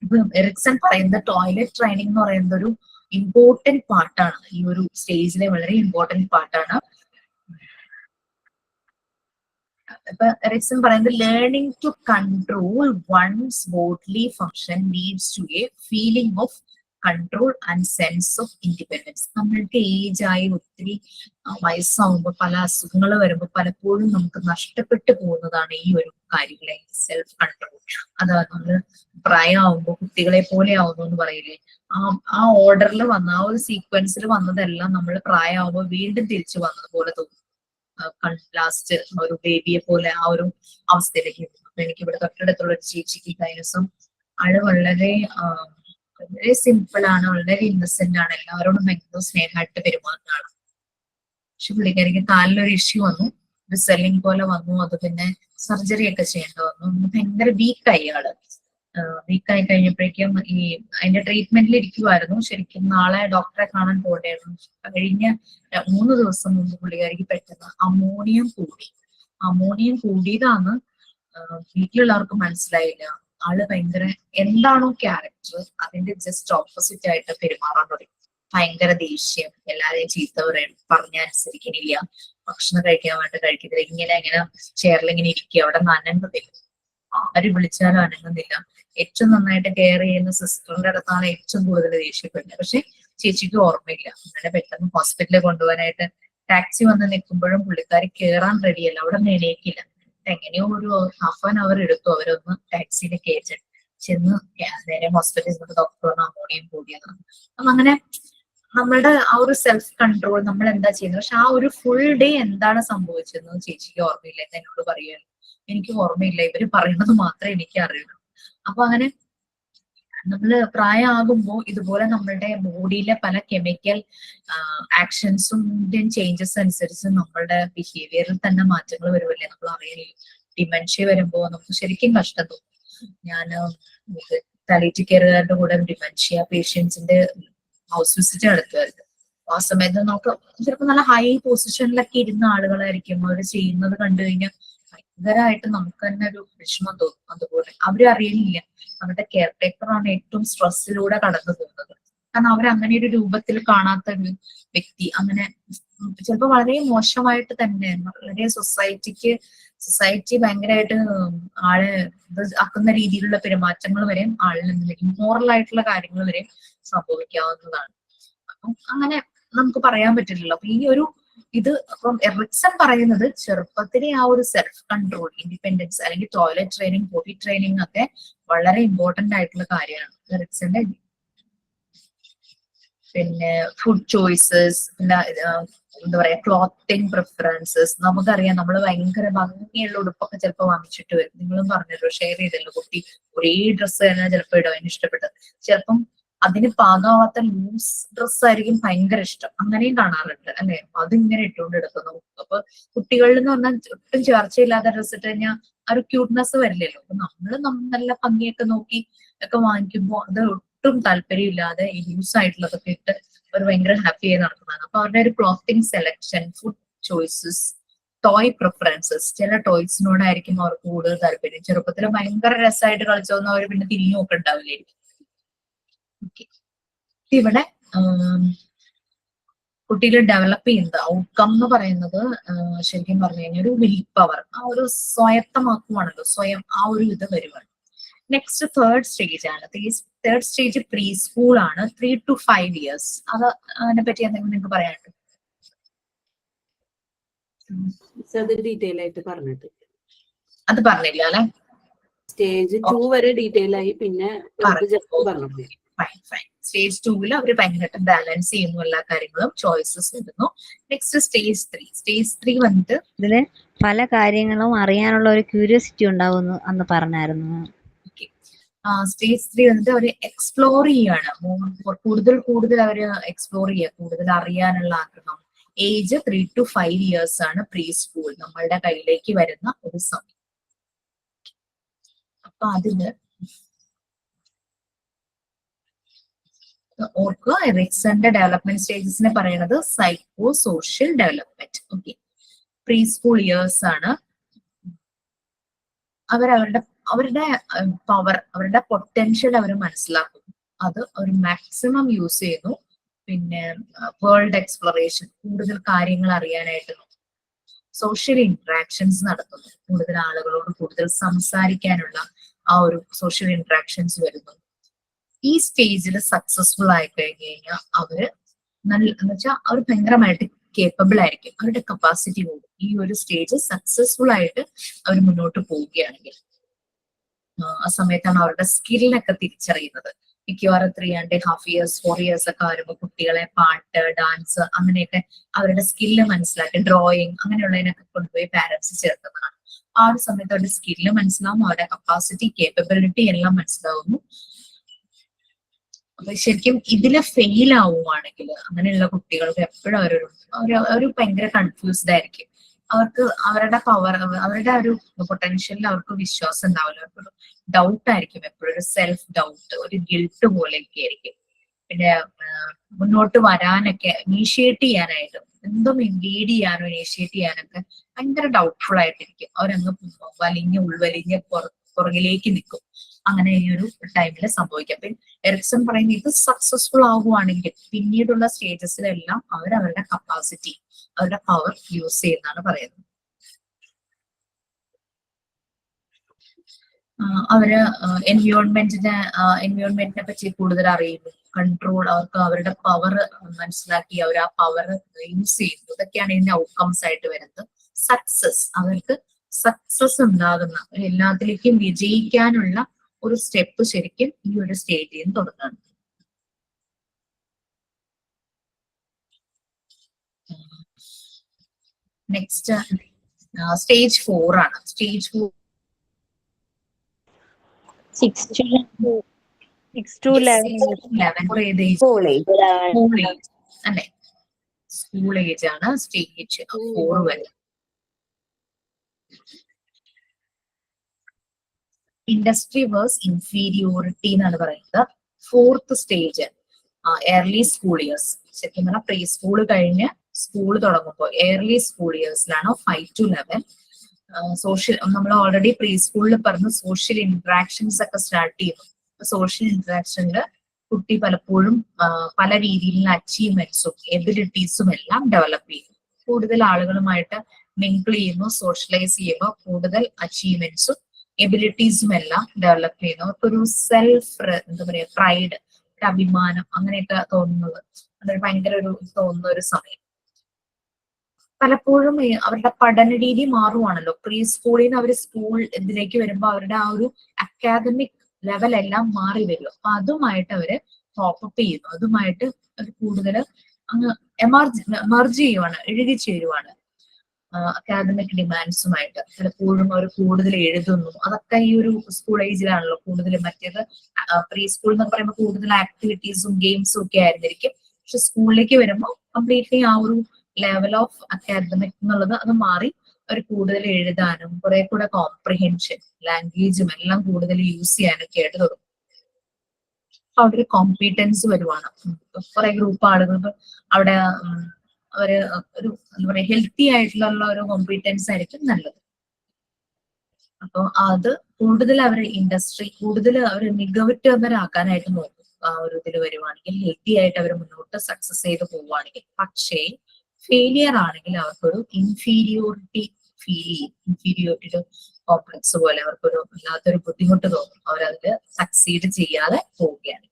ഇപ്പൊ എറിക്സൺ പറയുന്നത് ടോയ്ലറ്റ് ട്രെയിനിങ് എന്ന് പറയുന്നത് ഒരു ഇമ്പോർട്ടന്റ് പാർട്ടാണ്. ഈ ഒരു സ്റ്റേജിലെ വളരെ ഇമ്പോർട്ടന്റ് പാർട്ടാണ്. ഇപ്പൊ എറിക്സൺ പറയുന്നത് learning to control one's bodily function leads to a feeling of control and sense of independence. നമ്മൾക്ക് ഏജ് ആയി ഒത്തിരി വയസ്സാവുമ്പോൾ പല അസുഖങ്ങൾ വരുമ്പോൾ പലപ്പോഴും നമുക്ക് നഷ്ടപ്പെട്ടു പോകുന്നതാണ് ഈ ഒരു കാര്യങ്ങളെ, സെൽഫ് കൺട്രോൾ. അതാ നമ്മള് പ്രായമാവുമ്പോൾ കുട്ടികളെ പോലെ ആവുന്നു എന്ന് പറയില്ലേ, ആ ഓർഡറിൽ വന്ന ആ ഒരു സീക്വൻസിൽ വന്നതെല്ലാം നമ്മൾ പ്രായമാവുമ്പോൾ വീണ്ടും തിരിച്ചു വന്നതുപോലെ തോന്നും. ലാസ്റ്റ് ഒരു ബേബിയെ പോലെ ആ ഒരു അവസ്ഥയിലേക്ക് എത്തുന്നു. അപ്പൊ എനിക്കിവിടെ തൊട്ടടുത്തുള്ള ഒരു ചേച്ചിക്ക് കഴിഞ്ഞ ദിവസം ആള് വളരെ സിമ്പിൾ ആണ്, വളരെ ഇന്നസെന്റ് ആണ്, എല്ലാവരോടും ഭയങ്കര സ്നേഹമായിട്ട് പെരുമാറുന്ന ആളാണ്. പക്ഷെ പുള്ളിക്കാരിക്ക് കാലിലൊരു ഇഷ്യൂ വന്നു, ഒരു സെല്ലിംഗ് പോലെ വന്നു. അത് പിന്നെ സർജറി ഒക്കെ ചെയ്യേണ്ടി വന്നു. ഭയങ്കര വീക്കായി ആള്. വീക്കായി കഴിഞ്ഞപ്പോഴേക്കും അതിന്റെ ട്രീറ്റ്മെന്റിൽ ഇരിക്കുമായിരുന്നു. ശരിക്കും നാളെ ഡോക്ടറെ കാണാൻ പോകേണ്ടായിരുന്നു. കഴിഞ്ഞ 3 ദിവസം മുമ്പ് പുള്ളിക്കാരിക്ക് പെട്ടെന്ന് അമോണിയം കൂടിയതാണ്. വീട്ടിലുള്ളവർക്ക് മനസ്സിലായില്ല. ആള് ഭയങ്കര എന്താണോ ക്യാരക്ടർ അതിന്റെ ജസ്റ്റ് ഓപ്പോസിറ്റ് ആയിട്ട് പെരുമാറാൻ തുടങ്ങി. ഭയങ്കര ദേഷ്യം, എല്ലാരെയും ചീത്ത പറഞ്ഞനുസരിക്കണില്ല, ഭക്ഷണം കഴിക്കാൻ വേണ്ടി കഴിക്കുന്നില്ല, ഇങ്ങനെ ചെയറിൽ ഇങ്ങനെ ഇരിക്കുക, അവിടെ അനങ്ങുന്നില്ല, ആര് വിളിച്ചാലും അനങ്ങുന്നില്ല. ഏറ്റവും നന്നായിട്ട് കെയർ ചെയ്യുന്ന സിസ്റ്ററിന്റെ അടുത്താണ് ഏറ്റവും കൂടുതൽ ദേഷ്യപ്പെടുന്നത്. പക്ഷെ ചേച്ചിക്ക് ഓർമ്മയില്ല. അങ്ങനെ പെട്ടെന്ന് ഹോസ്പിറ്റലിൽ കൊണ്ടുപോകാനായിട്ട് ടാക്സി വന്ന് നിൽക്കുമ്പോഴും പുള്ളിക്കാരി കയറാൻ റെഡിയല്ല, അവിടെ നിന്ന് എണീക്കില്ല. എങ്ങനെയോ ഒരു ഹാഫ് ആൻ അവർ എടുത്തു അവരൊന്ന് ടാക്സിയിൽ കയറ്റി ചെന്ന് നേരെ ഹോസ്പിറ്റലിൽ ഡോക്ടർ അമോണിയം കൂടിയതാണ്. അപ്പൊ അങ്ങനെ നമ്മളുടെ ആ ഒരു സെൽഫ് കൺട്രോൾ നമ്മൾ എന്താ ചെയ്യുന്നത്, പക്ഷെ ആ ഒരു ഫുൾ ഡേ എന്താണ് സംഭവിച്ചതെന്ന് ചേച്ചിക്ക് ഓർമ്മയില്ല എന്ന് എന്നോട് പറയുകയാണ്. എനിക്ക് ഓർമ്മയില്ല, ഇവര് പറയുന്നത് മാത്രമേ എനിക്ക് അറിയുള്ളൂ. അപ്പൊ അങ്ങനെ നമ്മള് പ്രായമാകുമ്പോൾ ഇതുപോലെ നമ്മളുടെ ബോഡിയിലെ പല കെമിക്കൽ ആക്ഷൻസും ചേഞ്ചസ് അനുസരിച്ച് നമ്മളുടെ ബിഹേവിയറിൽ തന്നെ മാറ്റങ്ങൾ വരുമല്ലേ, നമ്മൾ അറിയില്ല. ഡിമെൻഷ്യ വരുമ്പോ നമുക്ക് ശരിക്കും കഷ്ടം തോന്നും. ഞാൻ പാലിയേറ്റീവ് കെയറുകാരുടെ കൂടെ ഡിമെൻഷ്യ പേഷ്യൻസിന്റെ ഹൗസ് വിസിറ്റ് നടത്തുമായിരുന്നു. ആ സമയത്ത് നമുക്ക് ചിലപ്പോൾ നല്ല ഹൈ പൊസിഷനിലൊക്കെ ഇരുന്ന ആളുകളായിരിക്കും. അവർ ചെയ്യുന്നത് കണ്ടു കഴിഞ്ഞാൽ ഭയങ്കരമായിട്ട് നമുക്ക് തന്നെ ഒരു വിഷമം തോന്നും. അതുപോലെ അവര് അറിയുന്നില്ല അവരുടെ കെയർ ടേക്കറാണ് ഏറ്റവും സ്ട്രെസ്സിലൂടെ കടന്നു പോകുന്നത്. കാരണം അവരങ്ങനെ ഒരു രൂപത്തിൽ കാണാത്ത ഒരു വ്യക്തി അങ്ങനെ ചിലപ്പോൾ വളരെ മോശമായിട്ട് തന്നെ വളരെ സൊസൈറ്റി ഭയങ്കരമായിട്ട് ആളെ ഇത് ആക്കുന്ന രീതിയിലുള്ള പെരുമാറ്റങ്ങൾ വരെയും ആളിൽ നിന്ന് ഇമ്മോറൽ ആയിട്ടുള്ള കാര്യങ്ങൾ വരെയും സംഭവിക്കാവുന്നതാണ്. അപ്പം അങ്ങനെ നമുക്ക് പറയാൻ പറ്റില്ലല്ലോ. അപ്പൊ ഈ ഒരു അപ്പം എറിക്സൺ പറയുന്നത് ചെറുപ്പത്തിലെ ആ ഒരു സെൽഫ് കൺട്രോൾ, ഇൻഡിപെൻഡൻസ് അല്ലെങ്കിൽ ടോയ്ലറ്റ് ട്രെയിനിങ്, ബോഡി ട്രെയിനിങ് ഒക്കെ വളരെ ഇമ്പോർട്ടന്റ് ആയിട്ടുള്ള കാര്യമാണ് എറിക്സന്റെ. പിന്നെ ഫുഡ് ചോയ്സസ്, പിന്നെ എന്താ പറയാ ക്ലോത്തിങ് പ്രിഫറൻസസ്. നമുക്കറിയാം നമ്മൾ ഭയങ്കര ഭംഗിയുള്ള ഉടുപ്പൊക്കെ ചിലപ്പോൾ വാങ്ങിച്ചിട്ട് വരും. നിങ്ങളും പറഞ്ഞല്ലോ, ഷെയർ ചെയ്തല്ലോ, കുട്ടി ഒരേ ഡ്രസ്സ് തന്നെ ചിലപ്പോൾ ഇടും അതിന് ഇഷ്ടപ്പെട്ടത്. ചിലപ്പം അതിന് പാകമാവാത്ത ലൂസ് ഡ്രസ് ആയിരിക്കും ഭയങ്കര ഇഷ്ടം, അങ്ങനെയും കാണാറുണ്ട് അല്ലെ. അതിങ്ങനെ ഇട്ടുകൊണ്ട് എടുക്കുന്നു. അപ്പൊ കുട്ടികളിൽ എന്ന് പറഞ്ഞാൽ ഒട്ടും ചേർച്ചയില്ലാത്ത ഡ്രസ് ഇട്ട് കഴിഞ്ഞാൽ ആ ഒരു ക്യൂട്ട്നെസ് വരില്ലല്ലോ. അപ്പൊ നമ്മള് നല്ല ഭംഗിയൊക്കെ നോക്കി ഒക്കെ വാങ്ങിക്കുമ്പോൾ അത് ഒട്ടും താല്പര്യമില്ലാതെ ഈ ലൂസ് ആയിട്ടുള്ളതൊക്കെ ഇട്ട് അവർ ഭയങ്കര ഹാപ്പി ആയി നടക്കുന്നതാണ്. അപ്പൊ അവരുടെ ഒരു clothing selection, food choices, toy preferences, ചില ടോയ്സിനോടായിരിക്കും അവർക്ക് കൂടുതൽ താല്പര്യം. ചെറുപ്പത്തിൽ ഭയങ്കര രസമായിട്ട് കളിച്ചോന്ന് അവർ പിന്നെ തിരിഞ്ഞു നോക്കുന്നുണ്ടാവില്ലായിരിക്കും. ഇവിടെ കുട്ടികൾ ഡെവലപ്പ് ചെയ്യുന്നത് ഔട്ട്കം എന്ന് പറയുന്നത് ശരിക്കും പറഞ്ഞു കഴിഞ്ഞാൽ ഒരു വിൽ പവർ, ആ ഒരു സ്വായത്തമാക്കുവാണല്ലോ, സ്വയം ആ ഒരു ഇത് വരുവാണ്. നെക്സ്റ്റ് തേർഡ് സ്റ്റേജ് ആണ്. തേർഡ് സ്റ്റേജ് പ്രീ സ്കൂൾ ആണ്, 3 to 5 years. അതിനെ പറ്റി എന്തെങ്കിലും നിങ്ങൾക്ക് പറയാനുണ്ട്? ഡീറ്റെയിൽ ആയിട്ട് പറഞ്ഞിട്ട് അത് പറഞ്ഞില്ല അല്ലെ. സ്റ്റേജ് 2 വരെ ഡീറ്റെയിൽ ആയി, പിന്നെ പറഞ്ഞു. സ്റ്റേജ് 2 അവര് ഭയങ്കരമായിട്ട് ബാലൻസ് ചെയ്യുന്നു എല്ലാ കാര്യങ്ങളും, ചോയ്സസ് വരുന്നു. Next stage 3. സ്റ്റേജ് 3 വന്നിട്ട് ഇതില് പല കാര്യങ്ങളും അറിയാനുള്ള ഒരു ക്യൂരിയോസിറ്റി ഉണ്ടാവുന്നു അന്ന് പറഞ്ഞായിരുന്നു. സ്റ്റേജ് 3 വന്നിട്ട് അവര് എക്സ്പ്ലോർ ചെയ്യാണ്, കൂടുതൽ അവര് എക്സ്പ്ലോർ ചെയ്യുക, കൂടുതൽ അറിയാനുള്ള ആഗ്രഹം. ഏജ് 3 to 5 years ആണ് പ്രീ സ്കൂൾ നമ്മളുടെ കയ്യിലേക്ക് വരുന്ന ഒരു സമയം. അപ്പൊ അതിന് ഓർക്കുക, എറിക്സന്റെ ഡെവലപ്മെന്റ് സ്റ്റേജസിനെ പറയുന്നത് psycho social development. Okay, pre school years ആണ്. അവരുടെ പവർ, അവരുടെ പൊട്ടൻഷ്യൽ അവർ മനസ്സിലാക്കുന്നു, അത് അവർ മാക്സിമം യൂസ് ചെയ്യുന്നു. പിന്നെ വേൾഡ് എക്സ്പ്ലോറേഷൻ, കൂടുതൽ കാര്യങ്ങൾ അറിയാനായിട്ട് സോഷ്യൽ ഇന്ററാക്ഷൻസ് നടത്തുന്നു, കൂടുതൽ ആളുകളോട് കൂടുതൽ സംസാരിക്കാനുള്ള ആ ഒരു സോഷ്യൽ ഇന്ററാക്ഷൻസ് വരുന്നു. ഈ സ്റ്റേജിൽ സക്സസ്ഫുൾ ആയി കഴിഞ്ഞു കഴിഞ്ഞാൽ അവര് എന്ന് വെച്ചാൽ അവർ ഭയങ്കരമായിട്ട് കേപ്പബിൾ ആയിരിക്കും, അവരുടെ കപ്പാസിറ്റി കൂടും. ഈ ഒരു സ്റ്റേജ് സക്സസ്ഫുൾ ആയിട്ട് അവർ മുന്നോട്ട് പോവുകയാണെങ്കിൽ ആ സമയത്താണ് അവരുടെ സ്കില്ലിനൊക്കെ തിരിച്ചറിയുന്നത്. മിക്കവാറും 3.5 years 4 years ഒക്കെ വരുമ്പോൾ കുട്ടികളെ പാട്ട്, ഡാൻസ് അങ്ങനെയൊക്കെ അവരുടെ സ്കില്ല് മനസ്സിലാക്കി, ഡ്രോയിങ് അങ്ങനെയുള്ളതിനൊക്കെ കൊണ്ടുപോയി പാരന്റ്സ് ചേർക്കുന്നതാണ്. ആ ഒരു സമയത്ത് അവരുടെ സ്കില്ല് മനസ്സിലാവും, അവരുടെ കപ്പാസിറ്റി, കേപ്പബിലിറ്റി എല്ലാം മനസ്സിലാവുന്നു. അപ്പൊ ശരിക്കും ഇതില് ഫെയിൽ ആവുകയാണെങ്കിൽ അങ്ങനെയുള്ള കുട്ടികൾക്ക് എപ്പോഴും ഒരു ഭയങ്കര കൺഫ്യൂസ്ഡ് ആയിരിക്കും. അവർക്ക് അവരുടെ പവർ, അവരുടെ ഒരു പൊട്ടൻഷ്യലിൽ അവർക്ക് വിശ്വാസം ഉണ്ടാവില്ല, അവർക്കൊരു ഡൗട്ട് ആയിരിക്കും എപ്പോഴും, ഒരു സെൽഫ് ഡൗട്ട്, ഒരു ഗിൽട്ട് പോലെയൊക്കെ ആയിരിക്കും. പിന്നെ മുന്നോട്ട് വരാനൊക്കെ, ഇനീഷ്യേറ്റ് ചെയ്യാനായിട്ട്, എന്തും ലീഡ് ചെയ്യാനോ ഇനീഷ്യേറ്റ് ചെയ്യാനൊക്കെ ഭയങ്കര ഡൗട്ട്ഫുൾ ആയിട്ടിരിക്കും. അവരങ്ങ് ഉൾവലിഞ്ഞ് പുറകിലേക്ക് നിൽക്കും. അങ്ങനെ ഈ ഒരു ടൈമിൽ സംഭവിക്കാം. പിന്നെ എറിക്സൺ പറയുന്നത് ഇത് സക്സസ്ഫുൾ ആവുകയാണെങ്കിൽ പിന്നീടുള്ള സ്റ്റേജസിലെല്ലാം അവരവരുടെ കപ്പാസിറ്റി, അവരുടെ പവർ യൂസ് ചെയ്യുന്നതാണ് പറയുന്നത്. അവര് എൻവയോൺമെന്റിനെ പറ്റി കൂടുതൽ അറിയുന്നു, കൺട്രോൾ, അവർക്ക് അവരുടെ പവർ മനസ്സിലാക്കി അവർ ആ പവർ യൂസ് ചെയ്യുന്നു. ഇതൊക്കെയാണ് ഇതിന്റെ ഔട്ട്കംസ് ആയിട്ട് വരുന്നത്. സക്സസ്, അവർക്ക് സക്സസ് ഉണ്ടാകുന്ന, എല്ലാത്തിലേക്കും വിജയിക്കാനുള്ള ഒരു സ്റ്റെപ്പ് ശരിക്കും ഈ ഒരു സ്റ്റേജിൽ നിന്ന് തുടങ്ങുകയാണ്. നെക്സ്റ്റ് സ്റ്റേജ് 4 ആണ്. സ്റ്റേജ് 4 6 to 11 സ്കൂൾ ഏജ് അല്ലെ? സ്കൂൾ ഏജ് ആണ് സ്റ്റേജ് 4 വരെ. ഇൻഡസ്ട്രി വേഴ്സ് ഇൻഫീരിയോറിറ്റി എന്നാണ് പറയുന്നത്. 4th stage early school years. ശരിക്കും പറഞ്ഞാൽ പ്രീ സ്കൂൾ കഴിഞ്ഞ് സ്കൂൾ തുടങ്ങുമ്പോൾ ഏർലി സ്കൂൾ ഇയേഴ്സിലാണ് 5 to 11. സോഷ്യൽ നമ്മൾ ഓൾറെഡി പ്രീ സ്കൂളിൽ പറഞ്ഞ സോഷ്യൽ ഇന്ററാക്ഷൻസ് ഒക്കെ സ്റ്റാർട്ട് ചെയ്യുന്നു. സോഷ്യൽ ഇന്ററാക്ഷനിൽ കുട്ടി പലപ്പോഴും പല രീതിയിലുള്ള അച്ചീവ്മെന്റ്സും എബിലിറ്റീസും എല്ലാം ഡെവലപ്പ് ചെയ്യുന്നു. കൂടുതൽ ആളുകളുമായിട്ട് മിങ്കിൾ ചെയ്യുന്നു, സോഷ്യലൈസ് ചെയ്യുമ്പോൾ കൂടുതൽ അച്ചീവ്മെന്റ്സും എബിലിറ്റീസും എല്ലാം ഡെവലപ്പ് ചെയ്യുന്നു. അവർക്കൊരു സെൽഫ് എന്താ പറയാ പ്രൈഡ്, ഒരു അഭിമാനം അങ്ങനെയൊക്കെ തോന്നുന്നത്, അതൊരു ഭയങ്കര ഒരു തോന്നുന്ന ഒരു സമയം. പലപ്പോഴും അവരുടെ പഠന രീതി മാറുവാണല്ലോ. പ്രീ സ്കൂളിൽ നിന്ന് അവർ സ്കൂൾ ഇതിലേക്ക് വരുമ്പോൾ അവരുടെ ആ ഒരു അക്കാദമിക് ലെവൽ എല്ലാം മാറി വരും. അപ്പൊ അതുമായിട്ട് അവര് ടോപ്പപ്പ് ചെയ്യുന്നു, അതുമായിട്ട് അവർ കൂടുതൽ അങ്ങ് എമർജ് ചെയ്യുവാണ്, ഇഴുകിച്ചേരുവാണ് അക്കാദമിക് ഡിമാൻഡ്സുമായിട്ട്. പലപ്പോഴും അവർ കൂടുതൽ എഴുതുന്നു. അതൊക്കെ ഈ ഒരു സ്കൂൾ ഏജിലാണല്ലോ കൂടുതൽ. മറ്റേത് പ്രീ സ്കൂൾ എന്ന് പറയുമ്പോൾ കൂടുതൽ ആക്ടിവിറ്റീസും ഗെയിംസും ഒക്കെ ആയിരുന്നിരിക്കും. പക്ഷെ സ്കൂളിലേക്ക് വരുമ്പോൾ കംപ്ലീറ്റ്ലി ആ ഒരു ലെവൽ ഓഫ് അക്കാദമിക് എന്നുള്ളത് അത് മാറി അവർ കൂടുതൽ എഴുതാനും കുറെ കൂടെ കോംപ്രിഹെൻഷൻ, ലാംഗ്വേജും എല്ലാം കൂടുതൽ യൂസ് ചെയ്യാനൊക്കെ ആയിട്ട് തുടങ്ങും. അവിടെ ഒരു കോമ്പീറ്റൻസ് വരുവാണ്. കുറെ ഗ്രൂപ്പ് ആളുകൾ അവിടെ അവര് ഒരു എന്താ പറയാ ഹെൽത്തി ആയിട്ടുള്ള ഒരു കോമ്പീറ്റൻസ് ആയിരിക്കും നല്ലത്. അപ്പൊ അത് കൂടുതൽ അവർ ഇൻഡസ്ട്രി കൂടുതൽ അവർ മികവുറ്റവരാക്കാനായിട്ട് നോക്കും. ആ ഒരു ഇതിൽ വരുവാണെങ്കിൽ ഹെൽത്തി ആയിട്ട് അവർ മുന്നോട്ട് സക്സസ് ചെയ്ത് പോവുകയാണെങ്കിൽ. പക്ഷേ ഫെയിലിയർ ആണെങ്കിൽ അവർക്കൊരു ഇൻഫീരിയോറിറ്റി ഫീൽ ചെയ്യും. ഇൻഫീരിയോറിറ്റി കോംപ്ലക്സ് പോലെ അവർക്കൊരു വല്ലാത്തൊരു ബുദ്ധിമുട്ട് തോന്നും. അവരതിൽ സക്സീഡ് ചെയ്യാതെ പോവുകയാണ്.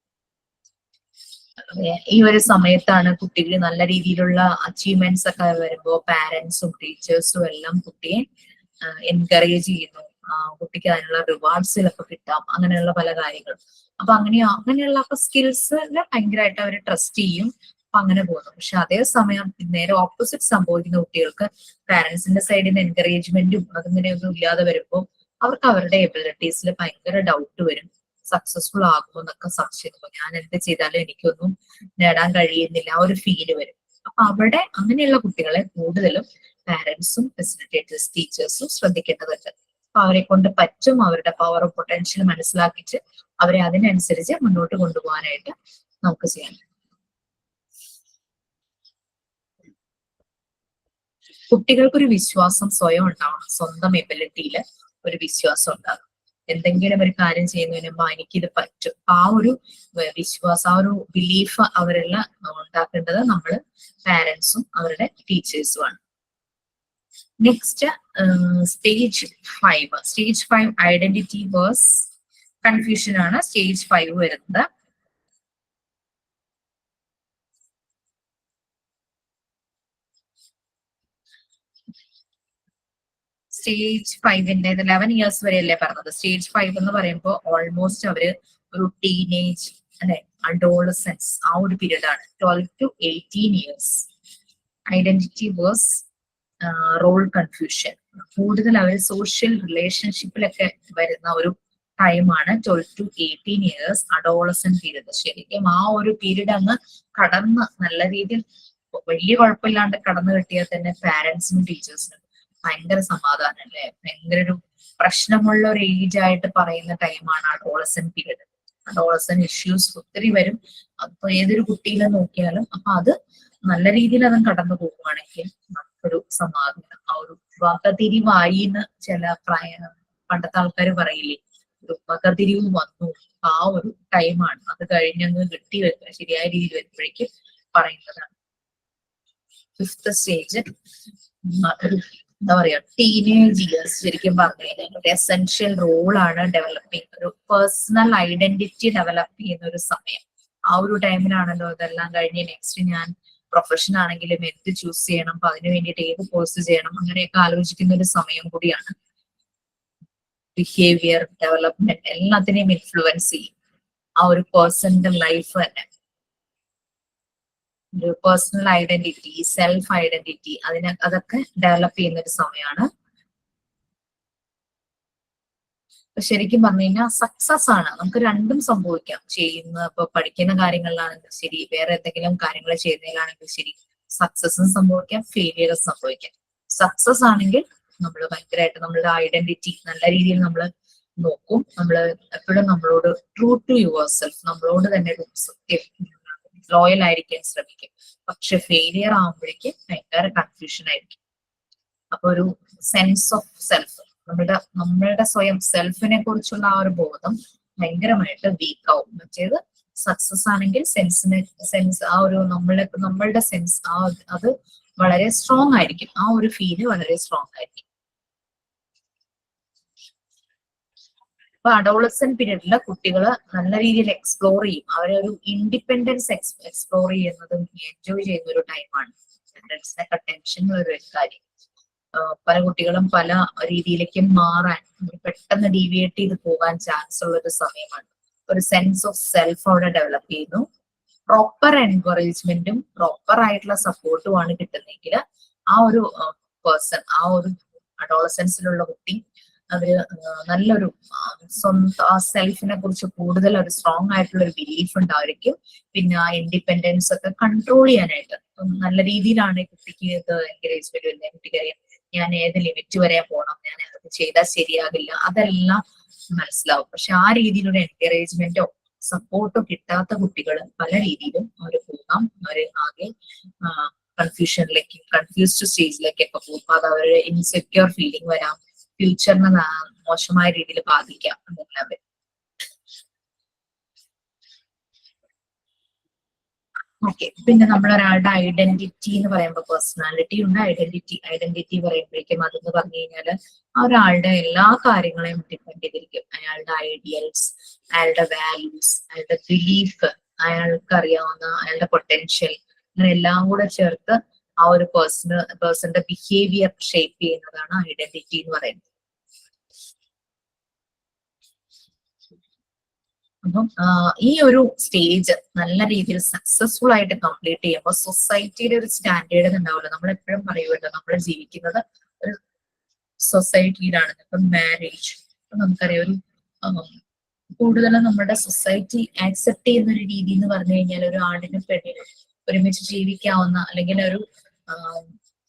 ഈ ഒരു സമയത്താണ് കുട്ടികൾ നല്ല രീതിയിലുള്ള അച്ചീവ്മെന്റ്സ് ഒക്കെ വരുമ്പോൾ പാരന്റ്സും ടീച്ചേഴ്സും എല്ലാം കുട്ടിയെ എൻകറേജ് ചെയ്യുന്നു. കുട്ടിക്ക് അതിനുള്ള റിവാർഡ്സിലൊക്കെ കിട്ടാം, അങ്ങനെയുള്ള പല കാര്യങ്ങളും. അപ്പൊ അങ്ങനെയുള്ള സ്കിൽസിൽ ഭയങ്കരമായിട്ട് അവർ ട്രസ്റ്റ് ചെയ്യും. അപ്പൊ അങ്ങനെ പോകുന്നു. പക്ഷെ അതേസമയം നേരെ ഓപ്പോസിറ്റ് സംഭവിക്കുന്ന കുട്ടികൾക്ക് പാരന്റ്സിന്റെ സൈഡിൽ നിന്ന് എൻകറേജ്മെന്റും അതിങ്ങനെയൊന്നും ഇല്ലാതെ വരുമ്പോൾ അവർക്ക് അവരുടെ എബിലിറ്റീസിൽ ഭയങ്കര ഡൗട്ട് വരും. സക്സസ്ഫുൾ ആകുമോ എന്നൊക്കെ സംശയം. ഞാൻ എന്ത് ചെയ്താലും എനിക്കൊന്നും നേടാൻ കഴിയുന്നില്ല, ആ ഒരു ഫീല് വരും. അപ്പൊ അവിടെ അങ്ങനെയുള്ള കുട്ടികളെ കൂടുതലും പാരന്റ്സും ഫെസിലിറ്റേറ്റേഴ്സ് ടീച്ചേഴ്സും ശ്രദ്ധിക്കേണ്ടതുണ്ട്. അപ്പൊ അവരെ കൊണ്ട് പറ്റും അവരുടെ പവറും പൊട്ടൻഷ്യലും മനസ്സിലാക്കിച്ച് അവരെ അതിനനുസരിച്ച് മുന്നോട്ട് കൊണ്ടുപോകാനായിട്ട് നമുക്ക് ചെയ്യാം. കുട്ടികൾക്കൊരു വിശ്വാസം സ്വയം ഉണ്ടാവണം. സ്വന്തം എബിലിറ്റിയിൽ ഒരു വിശ്വാസം ഉണ്ടാകും. എന്തെങ്കിലും ഒരു കാര്യം ചെയ്യുന്നതിന് മുമ്പ് എനിക്കിത് പറ്റും, ആ ഒരു വിശ്വാസം, ആ ഒരു ബിലീഫ് അവരെല്ലാം ഉണ്ടാക്കേണ്ടത് നമ്മൾ പാരന്റ്സും അവരുടെ ടീച്ചേഴ്സുമാണ്. Next stage 5. Stage 5 identity versus confusion ആണ് സ്റ്റേജ് 5 വരുന്നത്. സ്റ്റേജ് 5ന്റെ 11 ഇയേഴ്സ് വരെയല്ലേ പറഞ്ഞത്. സ്റ്റേജ് 5 എന്ന് പറയുമ്പോൾ ഓൾമോസ്റ്റ് അവര് ഒരു ടീനേജ് അല്ലെ, അഡോളസൻസ് ആ ഒരു പീരീഡ് ആണ്. 12 to 18 years. Identity versus role confusion. കൂടുതൽ അവർ സോഷ്യൽ റിലേഷൻഷിപ്പിലൊക്കെ വരുന്ന ഒരു ടൈമാണ് 12 to 18 ഇയേഴ്സ് അഡോളസൻ പീരീഡ്. ശരിക്കും ആ ഒരു പീരീഡ് അങ്ങ് കടന്ന് നല്ല രീതിയിൽ വലിയ കുഴപ്പമില്ലാണ്ട് കടന്നു കിട്ടിയാൽ തന്നെ പാരന്റ്സിനും ടീച്ചേഴ്സിനും ഭയങ്കര സമാധാനം അല്ലെ. ഭയങ്കര ഒരു പ്രശ്നമുള്ള ഒരു ഏജ് ആയിട്ട് പറയുന്ന ടൈമാണ് അഡോളസൻ പീരീഡ്. അഡോളസൻ ഇഷ്യൂസ് ഒത്തിരി വരും. അപ്പൊ ഏതൊരു കുട്ടിയിലും നോക്കിയാലും അപ്പൊ അത് നല്ല രീതിയിൽ അതും കടന്നു പോകുവാണെങ്കിൽ നമുക്കൊരു സമാധാനം. ആ ഒരു വകതിരിവായിന്ന് ചില പണ്ടത്തെ ആൾക്കാർ പറയില്ലേ, ഒരു വകതിരിവ് വന്നു. ആ ഒരു ടൈമാണ്. അത് കഴിഞ്ഞങ്ങ് കിട്ടി വെക്കുക ശരിയായ രീതിയിൽ വരുമ്പോഴേക്കും പറയുന്നതാണ്. 5th സ്റ്റേജ് ഒരു എന്താ പറയാ ടീനേജ് ഇയേഴ്സ്. ശരിക്കും പറഞ്ഞു കഴിഞ്ഞാൽ ഒരു എസെൻഷ്യൽ റോളാണ് ഡെവലപ്പിംഗ്, ഒരു പേഴ്സണൽ ഐഡന്റിറ്റി ഡെവലപ്പ് ചെയ്യുന്ന ഒരു സമയം. ആ ഒരു ടൈമിലാണല്ലോ ഇതെല്ലാം കഴിഞ്ഞ് നെക്സ്റ്റ് ഞാൻ പ്രൊഫഷൻ ആണെങ്കിലും എന്ത് ചൂസ് ചെയ്യണം, അപ്പൊ അതിന് വേണ്ടിയിട്ട് ഏത് കോഴ്സ് ചെയ്യണം, അങ്ങനെയൊക്കെ ആലോചിക്കുന്ന ഒരു സമയം കൂടിയാണ്. ബിഹേവിയർ ഡെവലപ്മെന്റ് എല്ലാത്തിനെയും ഇൻഫ്ലുവൻസ് ചെയ്യും ആ ഒരു പേഴ്സന്റെ ലൈഫ് തന്നെ. ഒരു പേഴ്സണൽ ഐഡന്റിറ്റി, സെൽഫ് ഐഡന്റിറ്റി അതൊക്കെ ഡെവലപ്പ് ചെയ്യുന്ന ഒരു സമയമാണ്. ശരിക്കും പറഞ്ഞു കഴിഞ്ഞാൽ സക്സസ് ആണ്. നമുക്ക് രണ്ടും സംഭവിക്കാം. ഇപ്പൊ പഠിക്കുന്ന കാര്യങ്ങളിലാണെങ്കിൽ ശരി, വേറെ എന്തെങ്കിലും കാര്യങ്ങൾ ചെയ്യുന്നതിലാണെങ്കിൽ ശരി, സക്സസും സംഭവിക്കാം, ഫെയിലിയറും സംഭവിക്കാം. സക്സസ് ആണെങ്കിൽ നമ്മൾ ഭയങ്കരമായിട്ട് നമ്മളുടെ ഐഡന്റിറ്റി നല്ല രീതിയിൽ നമ്മൾ നോക്കും. നമ്മൾ എപ്പോഴും നമ്മളോട് ട്രൂ ടു യുവർ സെൽഫ്, നമ്മളോട് തന്നെ ഒരു സത്യം ലോയൽ ആയിരിക്കാൻ ശ്രമിക്കും. പക്ഷെ ഫെയിലിയർ ആകുമ്പോഴേക്ക് ഭയങ്കര കൺഫ്യൂഷൻ ആയിരിക്കും. അപ്പൊ ഒരു സെൻസ് ഓഫ് സെൽഫ്, നമ്മളുടെ സ്വയം സെൽഫിനെ കുറിച്ചുള്ള ആ ഒരു ബോധം ഭയങ്കരമായിട്ട് വീക്ക് ആവും. മറ്റേത് സക്സസ് ആണെങ്കിൽ സെൻസ് ആ ഒരു നമ്മളുടെ സെൻസ് അത് വളരെ സ്ട്രോങ് ആയിരിക്കും. ആ ഒരു ഫീല് വളരെ സ്ട്രോങ് ആയിരിക്കും. അപ്പൊ അഡോളസെന്റ് പീരീഡില് കുട്ടികള് നല്ല രീതിയിൽ എക്സ്പ്ലോർ ചെയ്യും. അവരെ ഒരു ഇൻഡിപെൻഡൻസ് എക്സ്പ്ലോർ ചെയ്യുന്നതും എൻജോയ് ചെയ്യുന്ന ഒരു ടൈമാണ്. പേരൻസിനൊക്കെ ടെൻഷനുള്ള ഒരു കാര്യം. പല കുട്ടികളും പല രീതിയിലേക്ക് മാറാൻ, പെട്ടെന്ന് ഡീവിയേറ്റ് ചെയ്ത് പോകാൻ ചാൻസ് ഉള്ള ഒരു സമയമാണ്. ഒരു സെൻസ് ഓഫ് സെൽഫ് അവിടെ ഡെവലപ്പ് ചെയ്യുന്നു. പ്രോപ്പർ എൻകറേജ്മെന്റും പ്രോപ്പർ ആയിട്ടുള്ള സപ്പോർട്ടും ആണ് കിട്ടുന്നതെങ്കിൽ ആ ഒരു പേഴ്സൺ, ആ ഒരു അഡോളസൻസിലുള്ള കുട്ടി അവര് നല്ലൊരു സ്വന്തം ആ സെൽഫിനെ കുറിച്ച് കൂടുതൽ ഒരു സ്ട്രോങ് ആയിട്ടുള്ള ഒരു ബിലീഫ് ഉണ്ടായിരിക്കും. പിന്നെ ആ ഇൻഡിപെൻഡൻസ് ഒക്കെ കൺട്രോൾ ചെയ്യാനായിട്ട് നല്ല രീതിയിലാണ് ഈ കുട്ടിക്ക് ഇത് എൻകറേജ്മെന്റ് വരുന്നത്. കുട്ടിക്കറിയാം ഞാൻ ഏത് ലിമിറ്റ് വരെ പോകണം, ഞാൻ അത് ചെയ്താൽ ശരിയാകില്ല, അതെല്ലാം മനസ്സിലാവും. പക്ഷെ ആ രീതിയിലൊരു എൻകറേജ്മെന്റോ സപ്പോർട്ടോ കിട്ടാത്ത കുട്ടികൾ പല രീതിയിലും അവർ പോകാം. അവര് ആകെ കൺഫ്യൂഷനിലേക്ക്, കൺഫ്യൂസ്ഡ് സ്റ്റേജിലേക്കൊക്കെ പോകും. അത് അവരുടെ ഇൻസെക്യൂർ ഫീലിംഗ് വരാം, ഫ്യൂച്ചറിനെ മോശമായ രീതിയിൽ ബാധിക്കാം. അതെല്ലാം വരും. ഓക്കെ, പിന്നെ നമ്മളൊരാളുടെ ഐഡന്റിറ്റി എന്ന് പറയുമ്പോൾ പേഴ്സണാലിറ്റി ഉണ്ട്, ഐഡന്റിറ്റി പറയുമ്പോഴേക്കും അതെന്ന് പറഞ്ഞു കഴിഞ്ഞാൽ ആ ഒരാളുടെ എല്ലാ കാര്യങ്ങളെയും ഡിപ്പെൻഡ് ചെയ്തിരിക്കും. അയാളുടെ ഐഡിയൽസ്, അയാളുടെ വാല്യൂസ്, അയാളുടെ ബിലീഫ്, അയാൾക്ക് അറിയാവുന്ന അയാളുടെ പൊട്ടൻഷ്യൽ, അങ്ങനെ എല്ലാം കൂടെ ചേർത്ത് ആ ഒരു പേഴ്സന്റെ ബിഹേവിയർ ഷേപ്പ് ചെയ്യുന്നതാണ് ഐഡന്റിറ്റി എന്ന് പറയുന്നത്. അപ്പം ഈ ഒരു സ്റ്റേജ് നല്ല രീതിയിൽ സക്സസ്ഫുൾ ആയിട്ട് കംപ്ലീറ്റ് ചെയ്യുമ്പോൾ സൊസൈറ്റിയുടെ ഒരു സ്റ്റാൻഡേർഡ് ഉണ്ടാവില്ല. നമ്മൾ എപ്പോഴും പറയുമല്ലോ, നമ്മൾ ജീവിക്കുന്നത് ഒരു സൊസൈറ്റിയിലാണ്. ഇപ്പം മാരേജ് നമുക്കറിയാം, ഒരു കൂടുതലും നമ്മുടെ സൊസൈറ്റി ആക്സെപ്റ്റ് ചെയ്യുന്ന ഒരു രീതി എന്ന് പറഞ്ഞു കഴിഞ്ഞാൽ ഒരു ആണിനും പെണ്ണിനും ഒരുമിച്ച് ജീവിക്കാവുന്ന, അല്ലെങ്കിൽ ഒരു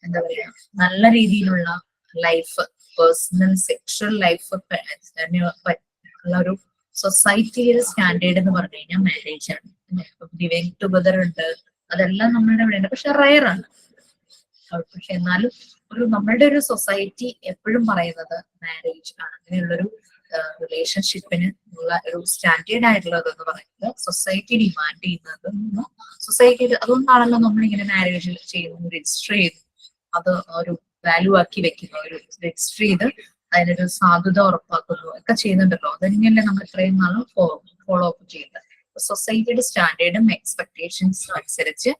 എന്താ പറയാ നല്ല രീതിയിലുള്ള ലൈഫ്, പേഴ്സണൽ സെക്ഷൽ ലൈഫ് ഉള്ള ഒരു സൊസൈറ്റിയുടെ സ്റ്റാൻഡേർഡ് എന്ന് പറഞ്ഞു കഴിഞ്ഞാൽ മാരേജ് ആണ്. ലിവിങ് ടുഗദർ ഉണ്ട്, അതെല്ലാം നമ്മളുടെ ഇവിടെ ഉണ്ട്, പക്ഷെ റയർ ആണ്. പക്ഷെ എന്നാലും നമ്മളുടെ ഒരു സൊസൈറ്റി എപ്പോഴും പറയുന്നത് മാരേജ് ആണ്. അങ്ങനെയുള്ളൊരു റിലേഷൻഷിപ്പിന് ഉള്ള ഒരു സ്റ്റാൻഡേർഡ് ആയിട്ടുള്ളതെന്ന് പറയുന്നത് സൊസൈറ്റി ഡിമാൻഡ് ചെയ്യുന്നത്. സൊസൈറ്റി അതുകൊണ്ടാണല്ലോ നമ്മളിങ്ങനെ മാരേജ് ചെയ്യുന്നു, രജിസ്റ്റർ ചെയ്തു, അത് ഒരു വാല്യൂ ആക്കി വെക്കുന്നു, ഒരു രജിസ്റ്റർ ചെയ്ത് അതിനൊരു സാധുത ഉറപ്പാക്കുന്നു ഒക്കെ ചെയ്യുന്നുണ്ടല്ലോ. അതന്നെയല്ലേ നമ്മൾ ഇത്രയും നാളും ഫോളോ അപ്പ് ചെയ്യുന്നത്. സൊസൈറ്റിയുടെ സ്റ്റാൻഡേർഡും എക്സ്പെക്ടേഷൻസും അനുസരിച്ച്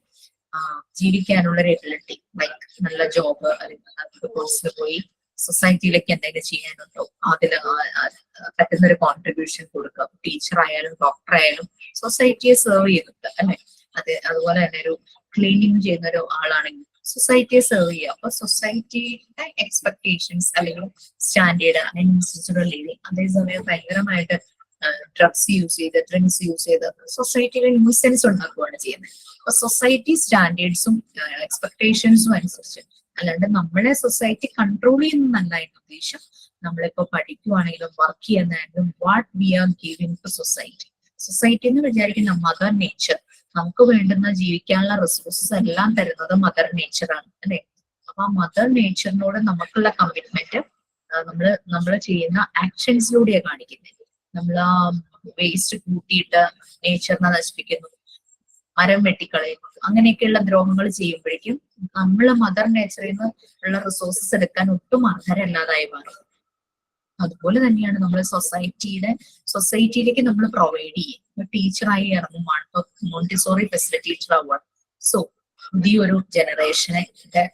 ജീവിക്കാനുള്ള ഒരു എബിലിറ്റി, ലൈക്ക് നല്ല ജോബ് അല്ലെങ്കിൽ കോഴ്സിൽ പോയി സൊസൈറ്റിയിലേക്ക് എന്തെങ്കിലും ചെയ്യാനുണ്ടോ, അതില് പറ്റുന്ന ഒരു കോൺട്രിബ്യൂഷൻ കൊടുക്കുക. ടീച്ചർ ആയാലും ഡോക്ടർ ആയാലും സൊസൈറ്റിയെ സെർവ് ചെയ്യുന്നുണ്ട് അല്ലെ. അതുപോലെ തന്നെ ഒരു ക്ലീനിങ് ചെയ്യുന്ന ഒരു ആളാണെങ്കിൽ സൊസൈറ്റിയെ സെർവ് ചെയ്യുക. അപ്പൊ സൊസൈറ്റിയുടെ എക്സ്പെക്ടേഷൻസ് അല്ലെങ്കിൽ സ്റ്റാൻഡേർഡ് അതിനനുസരിച്ചുള്ള ലിവിങ്. അതേസമയം ഭയങ്കരമായിട്ട് ഡ്രഗ്സ് യൂസ് ചെയ്ത്, ഡ്രിങ്ക്സ് യൂസ് ചെയ്ത് സൊസൈറ്റിയിലെ ന്യൂസൻസ് ഉണ്ടാക്കുകയാണ് ചെയ്യുന്നത്. അപ്പൊ സൊസൈറ്റി സ്റ്റാൻഡേർഡ്സും എക്സ്പെക്ടേഷൻസും അനുസരിച്ച്, അല്ലാണ്ട് നമ്മളെ സൊസൈറ്റി കൺട്രോൾ ചെയ്യുന്നതല്ല അതിന്റെ ഉദ്ദേശം. നമ്മളിപ്പോ പഠിക്കുവാണെങ്കിലും വർക്ക് ചെയ്യുന്നതാണെങ്കിലും what we are giving to society. Society എന്ന് വിചാരിക്കുന്ന മദർ നേച്ചർ, നമുക്ക് വേണ്ടുന്ന ജീവിക്കാനുള്ള റിസോഴ്സസ് എല്ലാം തരുന്നത് മദർ നേച്ചറാണ് അല്ലെ. അപ്പൊ ആ മദർ നേച്ചറിനോട് നമുക്കുള്ള കമ്മിറ്റ്മെന്റ് നമ്മൾ ചെയ്യുന്ന ആക്ഷൻസിലൂടെയാണ് കാണിക്കുന്നത്. നമ്മൾ ആ വേസ്റ്റ് കൂട്ടിയിട്ട് നേച്ചറിനെ നശിപ്പിക്കുന്നു, മരം വെട്ടിക്കളയുന്നു, അങ്ങനെയൊക്കെയുള്ള ദ്രോഹങ്ങൾ ചെയ്യുമ്പോഴേക്കും നമ്മൾ മദർ നേച്ചറിൽ നിന്ന് ഉള്ള റിസോഴ്സസ് എടുക്കാൻ ഒട്ടും അർഹരല്ലാതായി മാറും. അതുപോലെ തന്നെയാണ് നമ്മൾ സൊസൈറ്റിയിലേക്ക് നമ്മൾ പ്രൊവൈഡ് ചെയ്യും. ടീച്ചറായി ഇറങ്ങുമ്പോൾ ഇപ്പൊ മോണ്ടിസോറി ഫെസിലിറ്റേറ്റർ ആവുക. സോ ഈ ഒരു ജനറേഷനെ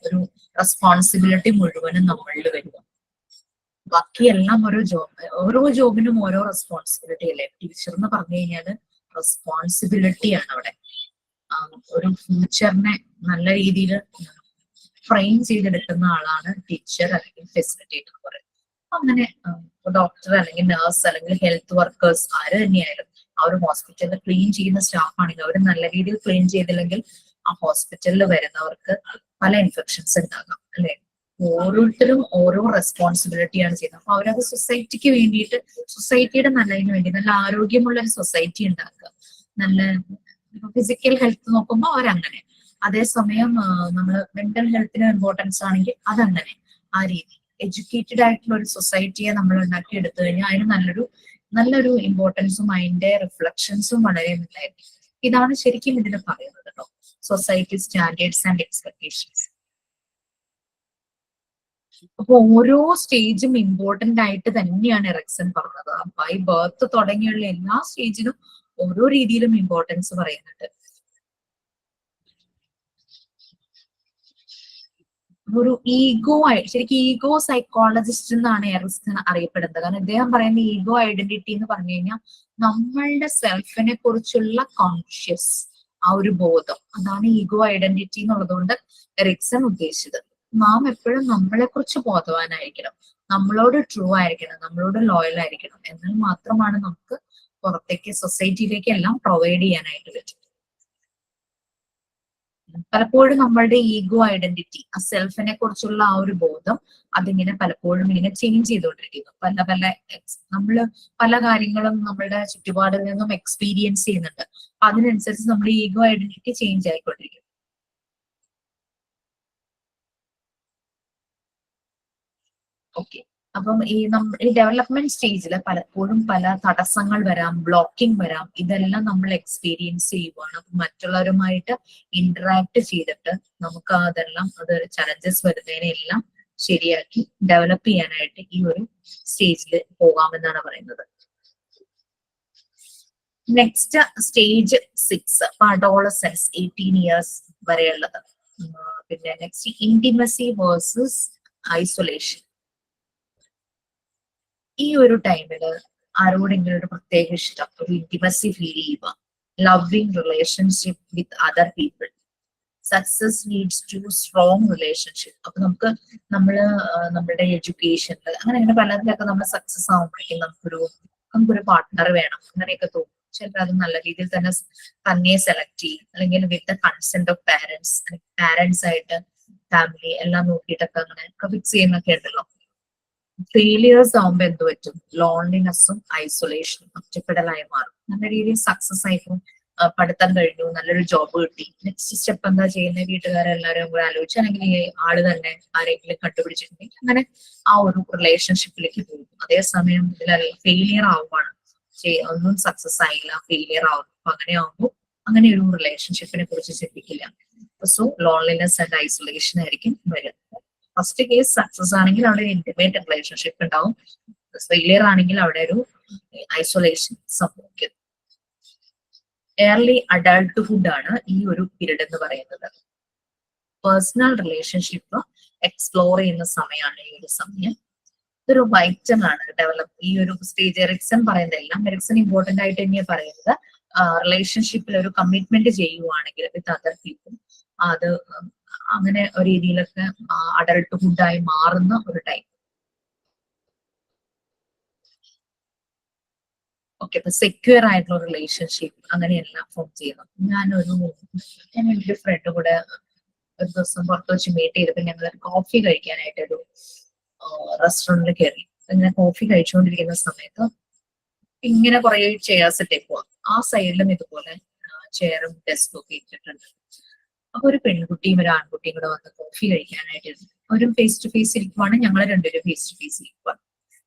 ഒരു റെസ്പോൺസിബിലിറ്റി മുഴുവനും നമ്മളിൽ വരിക. ബാക്കിയെല്ലാം ഓരോ ജോബിനും ഓരോ റെസ്പോൺസിബിലിറ്റി അല്ലേ. ടീച്ചർ എന്ന് പറഞ്ഞു കഴിഞ്ഞാൽ റെസ്പോൺസിബിലിറ്റിയാണ് അവിടെ. ഒരു ഫ്യൂച്ചറിനെ നല്ല രീതിയിൽ ഫ്രെയിം ചെയ്തെടുക്കുന്ന ആളാണ് ടീച്ചർ അല്ലെങ്കിൽ ഫെസിലിറ്റേറ്റർ എന്ന് പറയുന്നത്. അങ്ങനെ ഡോക്ടർ അല്ലെങ്കിൽ നഴ്സ് അല്ലെങ്കിൽ ഹെൽത്ത് വർക്കേഴ്സ് ആര് തന്നെയായാലും ആ ഒരു ഹോസ്പിറ്റലിൽ ക്ലീൻ ചെയ്യുന്ന സ്റ്റാഫ് ആണെങ്കിൽ അവർ നല്ല രീതിയിൽ ക്ലീൻ ചെയ്തില്ലെങ്കിൽ ആ ഹോസ്പിറ്റലിൽ വരുന്നവർക്ക് പല ഇൻഫെക്ഷൻസ് ഉണ്ടാകാം അല്ലെ. ഓരോരുത്തരും ഓരോ റെസ്പോൺസിബിലിറ്റിയാണ് ചെയ്യുന്നത്. അപ്പൊ അവരത് സൊസൈറ്റിക്ക് വേണ്ടിയിട്ട്, സൊസൈറ്റിയുടെ നല്ലതിന് വേണ്ടി നല്ല ആരോഗ്യമുള്ള ഒരു സൊസൈറ്റി ഉണ്ടാക്കുക. നല്ല ഫിസിക്കൽ ഹെൽത്ത് നോക്കുമ്പോൾ അവരങ്ങനെ, അതേസമയം നമ്മൾ മെന്റൽ ഹെൽത്തിന് ഇമ്പോർട്ടൻസ് ആണെങ്കിൽ അതങ്ങനെ. ആ രീതി എഡ്യൂക്കേറ്റഡ് ആയിട്ടുള്ള ഒരു സൊസൈറ്റിയെ നമ്മൾ ഉണ്ടാക്കി എടുത്തു കഴിഞ്ഞാൽ അതിന് നല്ലൊരു ഇമ്പോർട്ടൻസും അതിന്റെ റിഫ്ലക്ഷൻസും വളരെ നല്ലതായിരിക്കും. ഇതാണ് ശരിക്കും ഇതിന് പറയുന്നത് കേട്ടോ, സൊസൈറ്റി സ്റ്റാൻഡേർഡ്സ് ആൻഡ് എക്സ്പെക്ടേഷൻസ്. അപ്പൊ ഓരോ സ്റ്റേജും ഇമ്പോർട്ടന്റ് ആയിട്ട് തന്നെയാണ് എറിക്സൺ പറഞ്ഞത്. ബൈ ബർത്ത് തുടങ്ങിയുള്ള എല്ലാ സ്റ്റേജിനും ഓരോ രീതിയിലും ഇമ്പോർട്ടൻസ് പറയുന്നുണ്ട്. ഒരു ശരിക്കും ഈഗോ സൈക്കോളജിസ്റ്റ് എന്നാണ് എറിക്സൺ അറിയപ്പെടുന്നത്. കാരണം ഇദ്ദേഹം പറയുന്ന ഈഗോ ഐഡന്റിറ്റി എന്ന് പറഞ്ഞു കഴിഞ്ഞാൽ നമ്മളുടെ സെൽഫിനെ കുറിച്ചുള്ള കോൺഷ്യസ് ആ ഒരു ബോധം, അതാണ് ഈഗോ ഐഡന്റിറ്റി എന്നുള്ളതുകൊണ്ട് എറിക്സൺ ഉദ്ദേശിച്ചത്. നാം എപ്പോഴും നമ്മളെ കുറിച്ച് ബോധവാനായിരിക്കണം, നമ്മളോട് ട്രൂ ആയിരിക്കണം, നമ്മളോട് ലോയൽ ആയിരിക്കണം. എന്നാൽ മാത്രമാണ് നമുക്ക് പുറത്തേക്ക് സൊസൈറ്റിയിലേക്ക് എല്ലാം പ്രൊവൈഡ് ചെയ്യാനായിട്ട് പറ്റും. പലപ്പോഴും നമ്മളുടെ ഈഗോ ഐഡന്റിറ്റി, ആ സെൽഫിനെ കുറിച്ചുള്ള ആ ഒരു ബോധം അതിങ്ങനെ പലപ്പോഴും ഇങ്ങനെ ചേഞ്ച് ചെയ്തുകൊണ്ടിരിക്കുന്നു. നമ്മള് പല കാര്യങ്ങളും നമ്മളുടെ ചുറ്റുപാടിൽ നിന്നും എക്സ്പീരിയൻസ് ചെയ്യുന്നുണ്ട്. അതിനനുസരിച്ച് നമ്മുടെ ഈഗോ ഐഡന്റിറ്റി ചേഞ്ച് ആയിക്കൊണ്ടിരിക്കും. ഓക്കെ, അപ്പം ഈ ഡെവലപ്മെന്റ് സ്റ്റേജിൽ പലപ്പോഴും പല തടസ്സങ്ങൾ വരാം, ബ്ലോക്കിംഗ് വരാം. ഇതെല്ലാം നമ്മൾ എക്സ്പീരിയൻസ് ചെയ്യുവാണ്. മറ്റുള്ളവരുമായിട്ട് ഇന്ററാക്ട് ചെയ്തിട്ട് നമുക്ക് അത് ചലഞ്ചസ് വരുന്നതിനെല്ലാം ശരിയാക്കി ഡെവലപ്പ് ചെയ്യാനായിട്ട് ഈ ഒരു സ്റ്റേജിൽ പോകാമെന്നാണ് പറയുന്നത്. നെക്സ്റ്റ് സ്റ്റേജ് 6, അഡോളസൻസ് 18 ഇയേഴ്സ് വരെയുള്ളത്. പിന്നെ നെക്സ്റ്റ് ഇൻറ്റിമസി വേഴ്സസ് ഐസൊലേഷൻ. ഈ ഒരു ടൈമില് ആരോടെങ്കിലും ഒരു പ്രത്യേക ഇഷ്ടം, ഒരു ഇന്റിമസി ഫീൽ ചെയ്യുക, loving relationship with other people. Success leads to strong relationship. അപ്പൊ നമ്മുടെ എഡ്യൂക്കേഷനിൽ അങ്ങനെ പലതിലൊക്കെ നമ്മൾ സക്സസ് ആവുമ്പോഴേക്കും നമുക്കൊരു പാർട്ട്ണർ വേണം അങ്ങനെയൊക്കെ തോന്നും. ചിലർ അത് നല്ല രീതിയിൽ തന്നെ സെലക്ട് ചെയ്യും, അല്ലെങ്കിൽ വിത്ത് കൺസെന്റ് ഓഫ് പാരന്റ്സ് ആയിട്ട് ഫാമിലി എല്ലാം നോക്കിയിട്ടൊക്കെ അങ്ങനെ ഫിക്സ് ചെയ്യുന്നൊക്കെ ഉണ്ടല്ലോ. ഫെയിലിയേഴ്സ് ആവുമ്പോ എന്ത് പറ്റും? ലോൺലിനെസ്സും ഐസൊലേഷനും, ഒറ്റപ്പെടലായി മാറും. നല്ല രീതിയിൽ സക്സസ് ആയിട്ടും പഠിത്തം കഴിഞ്ഞു, നല്ലൊരു ജോബ് കിട്ടി, നെക്സ്റ്റ് സ്റ്റെപ്പ് എന്താ ചെയ്യുന്നത്? വീട്ടുകാരെല്ലാവരും കൂടെ ആലോചിച്ച് അല്ലെങ്കിൽ ഈ ആള് തന്നെ ആരെങ്കിലും കണ്ടുപിടിച്ചിട്ടുണ്ടെങ്കിൽ അങ്ങനെ ആ ഒരു റിലേഷൻഷിപ്പിലേക്ക് പോകും. അതേസമയം ഇതിലെല്ലാം ഫെയിലിയർ ആവുകയാണ്, ഒന്നും സക്സസ് ആയില്ല, ഫെയിലിയർ ആവും. അപ്പൊ അങ്ങനെ ആവുമ്പോൾ അങ്ങനെ ഒരു റിലേഷൻഷിപ്പിനെ കുറിച്ച് ചിന്തിക്കില്ല. സോ ലോൺലിനെസ് ആൻഡ് ഐസൊലേഷൻ ആയിരിക്കും വരിക. ഫസ്റ്റ് കേസ് സക്സസ് ആണെങ്കിൽ അവിടെ ഇന്റിമേറ്റ് റിലേഷൻഷിപ്പ് ഉണ്ടാവും, ഫെയിലിയർ ആണെങ്കിൽ അവിടെ ഒരു ഐസൊലേഷൻ സംഭവിക്കും. ഏർലി അഡൾട്ട്ഹുഡ് ആണ് ഈ ഒരു പീരീഡ് എന്ന് പറയുന്നത്. പേഴ്സണൽ റിലേഷൻഷിപ്പ് എക്സ്പ്ലോർ ചെയ്യുന്ന സമയമാണ് ഈ ഒരു സമയം. ഇതൊരു വൈറ്റൽ ആണ് ഈ ഒരു സ്റ്റേജ്. എറിക്സൺ പറയുന്നതെല്ലാം എറിക്സൺ ഇമ്പോർട്ടന്റ് ആയിട്ട് തന്നെയാണ് പറയുന്നത്. റിലേഷൻഷിപ്പിൽ ഒരു കമ്മിറ്റ്മെന്റ് ചെയ്യുവാണെങ്കിൽ വിത്ത് അതർ പീപ്പിൾ, അത് അങ്ങനെ ഒരു രീതിയിലൊക്കെ അഡൾട്ട്ഹുഡായി മാറുന്ന ഒരു ടൈം. ഓക്കെ, അപ്പൊ സെക്യൂർ ആയിട്ടുള്ള റിലേഷൻഷിപ്പ് അങ്ങനെയെല്ലാം ഫോം ചെയ്യണം. എൻ്റെ ഒരു ഫ്രണ്ട് കൂടെ ഒരു ദിവസം പുറത്ത് വെച്ച് മീറ്റ് ചെയ്തപ്പോൾ ഞങ്ങൾ കോഫി കഴിക്കാനായിട്ട് ഒരു റെസ്റ്റോറന്റിൽ കയറി. ഇങ്ങനെ കോഫി കഴിച്ചുകൊണ്ടിരിക്കുന്ന സമയത്ത് ഇങ്ങനെ കുറെ ചെയർസ് ഇട്ടേക്കുക, ആ സൈഡിലും ഇതുപോലെ ചെയറും ഡെസ്കും ഒക്കെ ഇട്ടിട്ടുണ്ട്. അപ്പൊ ഒരു പെൺകുട്ടിയും ഒരു ആൺകുട്ടിയും കൂടെ വന്ന് കോഫി കഴിക്കാനായിട്ട് ഒരു ഫേസ് ടു ഫേസ് ഇരിക്കുവാണ്. ഞങ്ങൾ രണ്ടുപേരും ഫേസ് ടു ഫേസ് ഇരിക്കുവാണ്.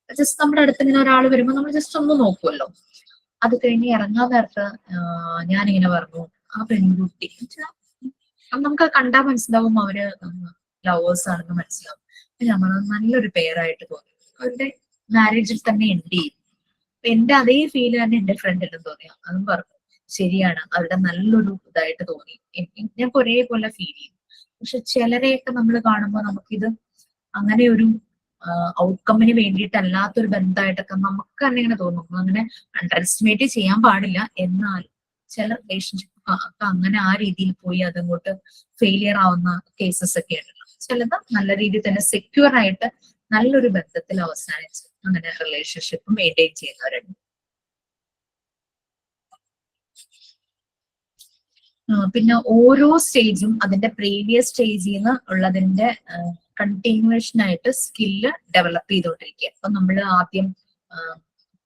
ജസ്റ്റ് നമ്മുടെ അടുത്ത് ഇങ്ങനെ ഒരാൾ വരുമ്പോൾ നമ്മൾ ജസ്റ്റ് ഒന്ന് നോക്കുമല്ലോ. അത് കഴിഞ്ഞ് ഇറങ്ങാൻ നേരത്ത് ഞാനിങ്ങനെ പറഞ്ഞു, ആ പെൺകുട്ടി നമുക്ക് കണ്ടാൽ മനസ്സിലാവും അവര് ലവേഴ്സ് ആണെന്ന് മനസ്സിലാവും. ഞാൻ പറഞ്ഞു നല്ലൊരു പെയറായിട്ട് തോന്നി, അവരുടെ മാരേജിൽ തന്നെ എൻഡ് ചെയ്തു. എന്റെ അതേ ഫീല് തന്നെ എന്റെ ഫ്രണ്ടിലും തോന്നി. അതും പറഞ്ഞു ശരിയാണ്, അവരുടെ നല്ലൊരു ഇതായിട്ട് തോന്നി, ഞങ്ങൾക്ക് ഒരേപോലെ ഫീൽ ചെയ്യും. പക്ഷെ ചിലരെയൊക്കെ നമ്മൾ കാണുമ്പോൾ നമുക്കിത് അങ്ങനെ ഒരു ഔട്ട്കമ്മിന് വേണ്ടിയിട്ടല്ലാത്തൊരു ബന്ധമായിട്ടൊക്കെ നമുക്ക് തന്നെ ഇങ്ങനെ തോന്നും. അങ്ങനെ അണ്ടർ എസ്റ്റിമേറ്റ് ചെയ്യാൻ പാടില്ല. എന്നാൽ ചില റിലേഷൻഷിപ്പ് ഒക്കെ അങ്ങനെ ആ രീതിയിൽ പോയി അതങ്ങോട്ട് ഫെയിലിയർ ആവുന്ന കേസസ് ഒക്കെ ഉണ്ടല്ലോ. ചിലത് നല്ല രീതിയിൽ തന്നെ സെക്യൂർ ആയിട്ട് നല്ലൊരു ബന്ധത്തിൽ അവസാനിച്ച് അങ്ങനെ റിലേഷൻഷിപ്പ് മെയിൻറ്റെയിൻ ചെയ്യുന്നവരുണ്ട്. പിന്നെ ഓരോ സ്റ്റേജും അതിന്റെ പ്രീവിയസ് സ്റ്റേജിൽ നിന്ന് ഉള്ളതിന്റെ കണ്ടിന്യൂവേഷൻ ആയിട്ട് സ്കില്ല് ഡെവലപ്പ് ചെയ്തുകൊണ്ടിരിക്കുക. അപ്പൊ നമ്മൾ ആദ്യം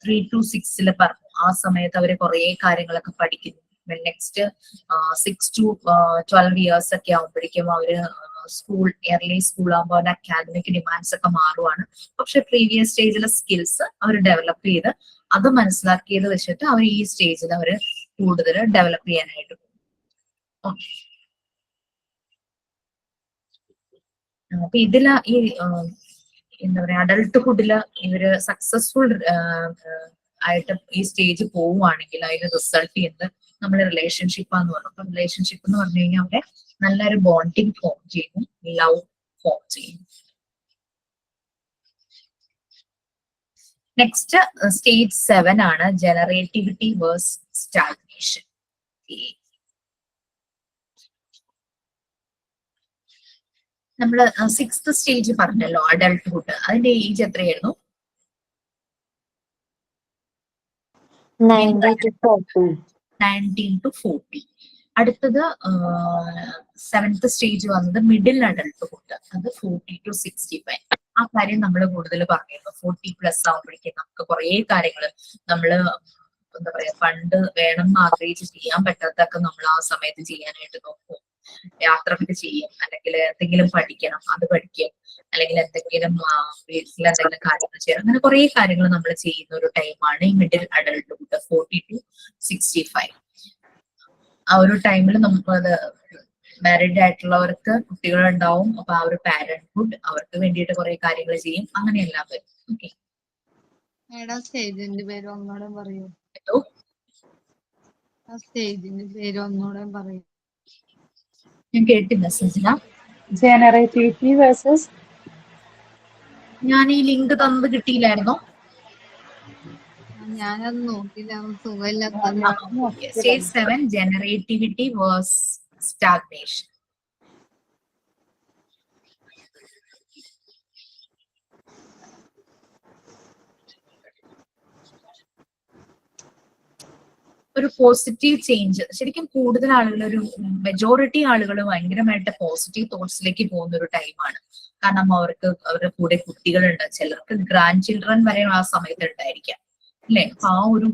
3 to 6 പറഞ്ഞു, ആ സമയത്ത് അവര് കുറെ കാര്യങ്ങളൊക്കെ പഠിക്കുന്നു. നെക്സ്റ്റ് 6 to 12 ഇയേഴ്സ് ഒക്കെ ആകുമ്പോഴേക്കും അവര് ഏർലി സ്കൂൾ ആകുമ്പോൾ അവരുടെ അക്കാദമിക് ഡിമാൻഡ്സ് ഒക്കെ മാറുവാണ്. പക്ഷെ പ്രീവിയസ് സ്റ്റേജിലെ സ്കിൽസ് അവർ ഡെവലപ്പ് ചെയ്ത് അത് മനസ്സിലാക്കിയത് വെച്ചിട്ട് അവർ ഈ സ്റ്റേജിൽ അവർ കൂടുതൽ ഡെവലപ്പ് ചെയ്യാനായിട്ട് പോകും. അപ്പൊ ഇതില് ഈ എന്താ പറയാ അഡൾട്ട്ഹുഡില് ഇവര് സക്സസ്ഫുൾ ആയിട്ട് ഈ സ്റ്റേജ് പോവുകയാണെങ്കിൽ അതിന് റിസൾട്ട് ചെയ്യുന്നത് നമ്മുടെ റിലേഷൻഷിപ്പാന്ന് പറഞ്ഞു. അപ്പൊ റിലേഷൻഷിപ്പ് എന്ന് പറഞ്ഞു കഴിഞ്ഞാൽ അവിടെ നല്ലൊരു ബോണ്ടിങ് ഫോം ചെയ്യും, ലവ് ഫോം ചെയ്യും. നെക്സ്റ്റ് സ്റ്റേജ് 7 ആണ് ജനറേറ്റിവിറ്റി വേഴ്സ് സ്റ്റാഗ്നേഷൻ. നമ്മള് 6th സ്റ്റേജ് പറഞ്ഞല്ലോ അഡൾട്ട്ഹുഡ്, അതിന്റെ ഏജ് എത്രയായിരുന്നു? 19 to 40. അടുത്തത് 7th സ്റ്റേജ് വന്നത് മിഡിൽ അഡൾട്ട്ഹുഡ്, അത് 40 to 65. ആ കാര്യം നമ്മൾ കൂടുതൽ പറഞ്ഞിരുന്നു. 40+ ആവുമ്പോഴേക്കും നമുക്ക് കുറെ കാര്യങ്ങൾ നമ്മള് എന്താ പറയാ പണ്ട് വേണം എന്ന് ആഗ്രഹിച്ച് ചെയ്യാൻ പറ്റാത്തൊക്കെ നമ്മൾ ആ സമയത്ത് ചെയ്യാനായിട്ട് നോക്കും. യാത്രകൾ ചെയ്യും, അല്ലെങ്കിൽ എന്തെങ്കിലും പഠിക്കണം അത് പഠിക്കും, അല്ലെങ്കിൽ എന്തെങ്കിലും വീട്ടിൽ എന്തെങ്കിലും കാര്യങ്ങൾ ചെയ്യണം. അങ്ങനെ കുറെ കാര്യങ്ങൾ നമ്മൾ ചെയ്യുന്ന ഒരു ടൈമാണ് ഈ മിഡിൽ അഡൾട്ട്ഹുഡ് 40 to 65. ആ ഒരു ടൈമിൽ നമുക്കത് മാരീഡ് ആയിട്ടുള്ളവർക്ക് കുട്ടികളുണ്ടാവും. അപ്പൊ ആ ഒരു പാരന്റ്ഹുഡ് അവർക്ക് വേണ്ടിയിട്ട് കുറെ കാര്യങ്ങൾ ചെയ്യും. അങ്ങനെയെല്ലാം വരും. ഓക്കെ, സ്റ്റേജിന്റെ പേര് ഒന്നൂടെ പറയൂ. സ്റ്റേജിന്റെ പേര് ഒന്നൂടെ പറയൂ. ഞാൻ കേട്ടില്ല സജിന. ജനറേറ്റിവിറ്റി വേഴ്സസ് ഞാൻ ഈ ലിങ്ക് തന്നത് കിട്ടിയില്ലായിരുന്നോ? ഞാനത് നോക്കില്ല, സുഖമില്ലാത്ത. Stage 7 generativity versus stagnation. ഒരു പോസിറ്റീവ് ചേഞ്ച്. ശരിക്കും കൂടുതൽ ആളുകൾ, ഒരു മെജോറിറ്റി ആളുകൾ ഭയങ്കരമായിട്ട് പോസിറ്റീവ് തോട്ട്സിലേക്ക് പോകുന്ന ഒരു ടൈമാണ്. കാരണം അവർക്ക് അവരുടെ കൂടെ കുട്ടികളുണ്ട്, ചിലർക്ക് ഗ്രാൻഡ് ചിൽഡ്രൻ വരെ ആ സമയത്ത് ഉണ്ടായിരിക്കാം അല്ലെ. അപ്പൊ ആ ഒരു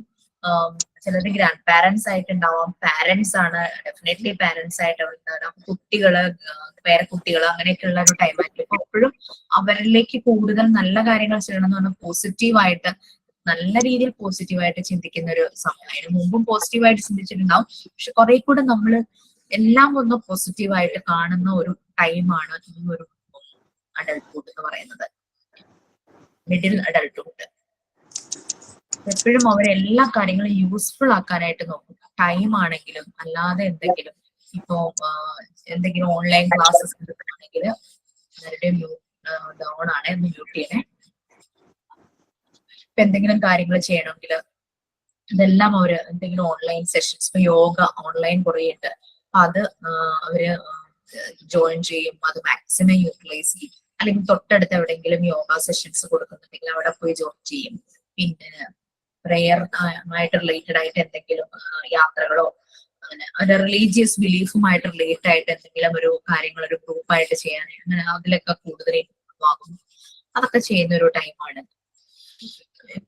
ചിലരുടെ ഗ്രാൻഡ് പാരന്റ്സ് ആയിട്ടുണ്ടാവാം, പാരന്റ്സ് ആണ്, ഡെഫിനറ്റ്ലി പാരന്റ്സ് ആയിട്ട് ഉണ്ടാവാം, കുട്ടികള്, പേരക്കുട്ടികള്, അങ്ങനെയൊക്കെയുള്ള ഒരു ടൈമായിരിക്കും. അപ്പൊ എപ്പോഴും അവരിലേക്ക് കൂടുതൽ നല്ല കാര്യങ്ങൾ ചെയ്യണം എന്ന് പറഞ്ഞാൽ പോസിറ്റീവായിട്ട്, നല്ല രീതിയിൽ പോസിറ്റീവായിട്ട് ചിന്തിക്കുന്ന ഒരു സമയമായിരുന്നു. മുമ്പും പോസിറ്റീവായിട്ട് ചിന്തിച്ചിട്ടുണ്ടാവും, പക്ഷെ കുറെ കൂടെ നമ്മൾ എല്ലാം ഒന്ന് പോസിറ്റീവായിട്ട് കാണുന്ന ഒരു ടൈമാണ് ഈ ഒരു അഡൾട്ട്ഹുഡ് എന്ന് പറയുന്നത്, മിഡിൽ അഡൾട്ട്ഹുഡ്. എപ്പോഴും അവരെല്ലാ കാര്യങ്ങളും യൂസ്ഫുൾ ആക്കാനായിട്ട് നോക്കും. ടൈം ആണെങ്കിലും അല്ലാതെ എന്തെങ്കിലും, ഇപ്പോ എന്തെങ്കിലും ഓൺലൈൻ ക്ലാസ്സസ് എടുക്കുകയാണെങ്കിൽ അവരുടെ ഡൗൺ ആണ് എന്ന് മ്യൂട്ട് ചെയ്യണേ. ഇപ്പൊ എന്തെങ്കിലും കാര്യങ്ങൾ ചെയ്യണമെങ്കിൽ ഇതെല്ലാം അവര് എന്തെങ്കിലും ഓൺലൈൻ സെഷൻസ്, ഇപ്പൊ യോഗ ഓൺലൈൻ കുറെ ഉണ്ട്, അപ്പൊ അത് അവര് ജോയിൻ ചെയ്യും, അത് മാക്സിമം യൂട്ടിലൈസ് ചെയ്യും. അല്ലെങ്കിൽ തൊട്ടടുത്ത് എവിടെയെങ്കിലും യോഗ സെഷൻസ് കൊടുക്കുന്നുണ്ടെങ്കിൽ അവിടെ പോയി ജോയിൻ ചെയ്യും. പിന്നെ പ്രെയർ ആയിട്ട് റിലേറ്റഡ് ആയിട്ട് എന്തെങ്കിലും യാത്രകളോ അങ്ങനെ ഒരു റിലീജിയസ് ബിലീഫുമായിട്ട് റിലേറ്റഡ് ആയിട്ട് എന്തെങ്കിലും ഒരു കാര്യങ്ങൾ ഒരു ഗ്രൂപ്പായിട്ട് ചെയ്യാൻ, അങ്ങനെ അതിലൊക്കെ കൂടുതൽ ഇൻവോൾവ് ആകും. അതൊക്കെ ചെയ്യുന്ന ഒരു ടൈമാണ്.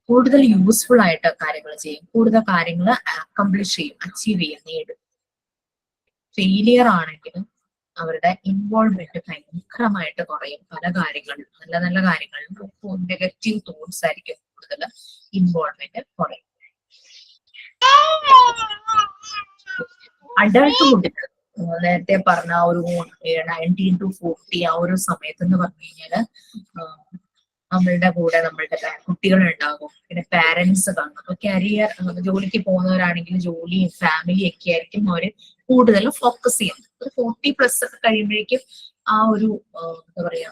കൂടുതൽ യൂസ്ഫുൾ ആയിട്ട് കാര്യങ്ങൾ ചെയ്യും, കൂടുതൽ കാര്യങ്ങൾ അക്കംപ്ലിഷ് ചെയ്യും, അച്ചീവ് ചെയ്യും, നേടും. ഫെയിലിയർ ആണെങ്കിലും അവരുടെ ഇൻവോൾവ്മെന്റ് ഭയങ്കരമായിട്ട് കുറയും. പല കാര്യങ്ങളിലും, നല്ല നല്ല കാര്യങ്ങളിലും നെഗറ്റീവ് തോട്ട്സ് ആയിരിക്കും കൂടുതൽ, ഇൻവോൾവ്മെന്റ് കുറയും. അഡൾട്ട്ഹുഡ് നേരത്തെ പറഞ്ഞ ഒരു 19 to 40 ആ ഒരു സമയത്ത് എന്ന് പറഞ്ഞു കഴിഞ്ഞാല് നമ്മളുടെ കൂടെ നമ്മളുടെ കുട്ടികളുണ്ടാകും, പിന്നെ പാരന്റ്സ് കാണും. അപ്പൊ കരിയർ, ജോലിക്ക് പോകുന്നവരാണെങ്കിൽ ജോലിയും ഫാമിലിയും ഒക്കെ ആയിരിക്കും അവര് കൂടുതൽ ഫോക്കസ് ചെയ്യുന്നത്. ഒരു 40+ ഒക്കെ കഴിയുമ്പോഴേക്കും ആ ഒരു എന്താ പറയാ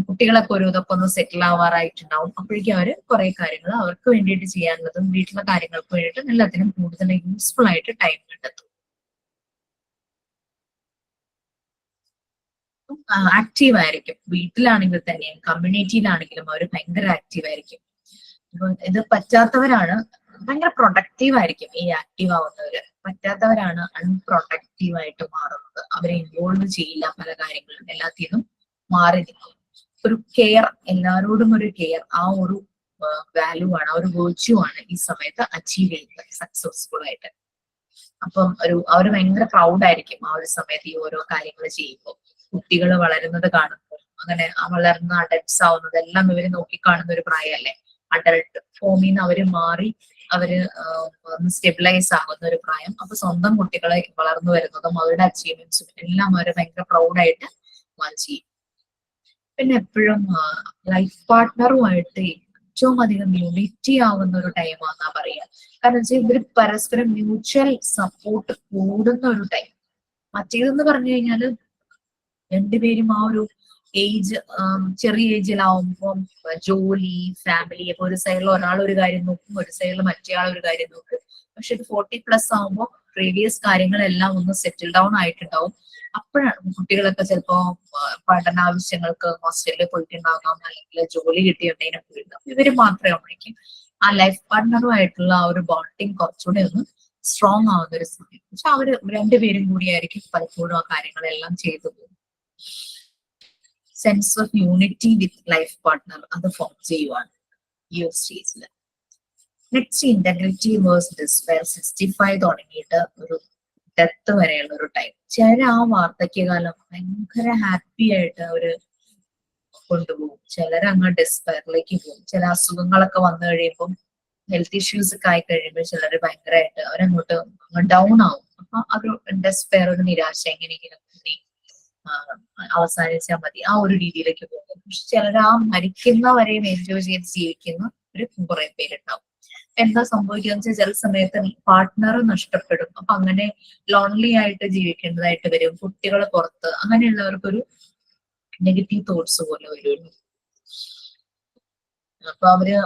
കുട്ടികളൊക്കെ ഒരു ഇതൊക്കെ ഒന്ന് സെറ്റിൽ ആവാറായിട്ടുണ്ടാവും. അപ്പോഴേക്കും അവര് കുറെ കാര്യങ്ങൾ അവർക്ക് വേണ്ടിയിട്ട് ചെയ്യാനുള്ളതും വീട്ടിലെ കാര്യങ്ങൾക്ക് വേണ്ടിയിട്ട് എല്ലാത്തിനും കൂടുതൽ യൂസ്ഫുൾ ആയിട്ട് ടൈം കണ്ടെത്തും. ആക്റ്റീവ് ആയിരിക്കും. വീട്ടിലാണെങ്കിൽ തന്നെയും കമ്മ്യൂണിറ്റിയിലാണെങ്കിലും അവർ ഭയങ്കര ആക്റ്റീവ് ആയിരിക്കും. അപ്പൊ ഇത് പറ്റാത്തവരാണ് ഭയങ്കര പ്രൊഡക്റ്റീവ് ആയിരിക്കും. ഈ ആക്റ്റീവ് ആവുന്നവര് പറ്റാത്തവരാണ് അൺപ്രൊഡക്റ്റീവ് ആയിട്ട് മാറുന്നത്. അവരെ ഇൻവോൾവ് ചെയ്യില്ല പല കാര്യങ്ങളും, എല്ലാത്തിനും മാറി നിൽക്കും. ഒരു കെയർ, എല്ലാവരോടും ഒരു കെയർ, ആ ഒരു വാല്യൂ ആണ്, ആ ഒരു വേർച്യൂ ആണ് ഈ സമയത്ത് അച്ചീവ് ചെയ്യുന്നത് സക്സസ്ഫുൾ ആയിട്ട്. അപ്പം അവര് ഭയങ്കര പ്രൗഡ് ആയിരിക്കും ആ ഒരു സമയത്ത് ഈ ഓരോ കാര്യങ്ങൾ ചെയ്യുമ്പോൾ. കുട്ടികൾ വളരുന്നത് കാണുമ്പോൾ, അങ്ങനെ വളർന്ന അഡൽട്സ് ആവുന്നത് എല്ലാം ഇവര് നോക്കിക്കാണുന്ന ഒരു പ്രായമല്ലേ അഡൽട്ട് ഫോമിൽ നിന്ന് അവര് മാറി അവര് സ്റ്റെബിലൈസ് ആകുന്ന ഒരു പ്രായം. അപ്പൊ സ്വന്തം കുട്ടികളെ വളർന്നു വരുന്നതും അവരുടെ അച്ചീവ്മെന്റ്സും എല്ലാം അവര് ഭയങ്കര പ്രൗഡായിട്ട് ചെയ്യും. പിന്നെ എപ്പോഴും ലൈഫ് പാർട്ട്ണറുമായിട്ട് ഏറ്റവും അധികം യൂണിറ്റി ആവുന്ന ഒരു ടൈമാണെന്നാ പറയാ. കാരണം വെച്ചാൽ ഇവര് പരസ്പരം മ്യൂച്വൽ സപ്പോർട്ട് കൂടുന്ന ഒരു ടൈം. മറ്റേതെന്ന് പറഞ്ഞു കഴിഞ്ഞാല് രണ്ടുപേരും ആ ഒരു ഏജ്, ചെറിയ ഏജിലാവുമ്പം ജോലി, ഫാമിലി, അപ്പൊ ഒരു സൈഡിൽ ഒരാൾ ഒരു കാര്യം നോക്കും, ഒരു സൈഡിൽ മറ്റേ ആൾ ഒരു കാര്യം നോക്കും. പക്ഷെ ഇത് 40+ ആവുമ്പോൾ പ്രീവിയസ് കാര്യങ്ങളെല്ലാം ഒന്ന് സെറ്റിൽ ഡൗൺ ആയിട്ടുണ്ടാവും. അപ്പോഴാണ് കുട്ടികളൊക്കെ ചിലപ്പോ പഠനാവശ്യങ്ങൾക്ക് ഹോസ്റ്റലിൽ പോയിട്ടുണ്ടാകാം, അല്ലെങ്കിൽ ജോലി കിട്ടിയുണ്ടെങ്കിൽ പോയിട്ടുണ്ടാകും. ഇവര് മാത്രമേ ഉണ്ടെങ്കിൽ ആ ലൈഫ് പാർട്ട്ണറുമായിട്ടുള്ള ആ ഒരു ബോണ്ടിങ് കുറച്ചുകൂടെ ഒന്ന് സ്ട്രോങ് ആവുന്ന ഒരു സമയം. പക്ഷെ അവര് രണ്ടുപേരും കൂടിയായിരിക്കും പലപ്പോഴും ആ കാര്യങ്ങളെല്ലാം ചെയ്തു പോകും. Sense of unity with life partner അത് ഫോം ചെയ്യുവാണ് ഈ ഒരു സ്റ്റേജിൽ. നെക്സ്റ്റ് ഇന്റഗ്രിറ്റി വേഴ്സ് ഡിസ്പെയർ 65 തുടങ്ങിയിട്ട് ഒരു ഡെത്ത് വരെയുള്ള ഒരു ടൈം. ചില ആ വാർദ്ധക്യകാലം ഭയങ്കര ഹാപ്പി ആയിട്ട് അവര് കൊണ്ടുപോകും, ചിലരങ്ങ് ഡിസ്പെയറിലേക്ക് പോകും. ചില അസുഖങ്ങളൊക്കെ വന്നു കഴിയുമ്പോൾ, ഹെൽത്ത് ഇഷ്യൂസ് ഒക്കെ ആയി കഴിയുമ്പോൾ ചിലര് ഭയങ്കരമായിട്ട് അവരങ്ങോട്ട് ഡൗൺ ആവും. അപ്പൊ ഒരു ഡിസ്പെയർ, ഒരു നിരാശ, എങ്ങനെയെങ്കിലും അവസാനിച്ചാൽ മതി, ആ ഒരു രീതിയിലേക്ക് പോകും. പക്ഷെ ചിലർ ആ മരിക്കുന്നവരെയും എൻജോയ് ചെയ്ത് ജീവിക്കുന്ന ഒരു കുറെ പേരുണ്ടാവും. എന്താ സംഭവിക്കുക വെച്ചാൽ ചില സമയത്ത് പാർട്ട്ണർ നഷ്ടപ്പെടും. അപ്പൊ അങ്ങനെ ലോൺലി ആയിട്ട് ജീവിക്കേണ്ടതായിട്ട് വരും. കുട്ടികൾ പുറത്ത്, അങ്ങനെയുള്ളവർക്കൊരു നെഗറ്റീവ് തോട്ട്സ് പോലെ വരുള്ളൂ. അപ്പൊ അവര്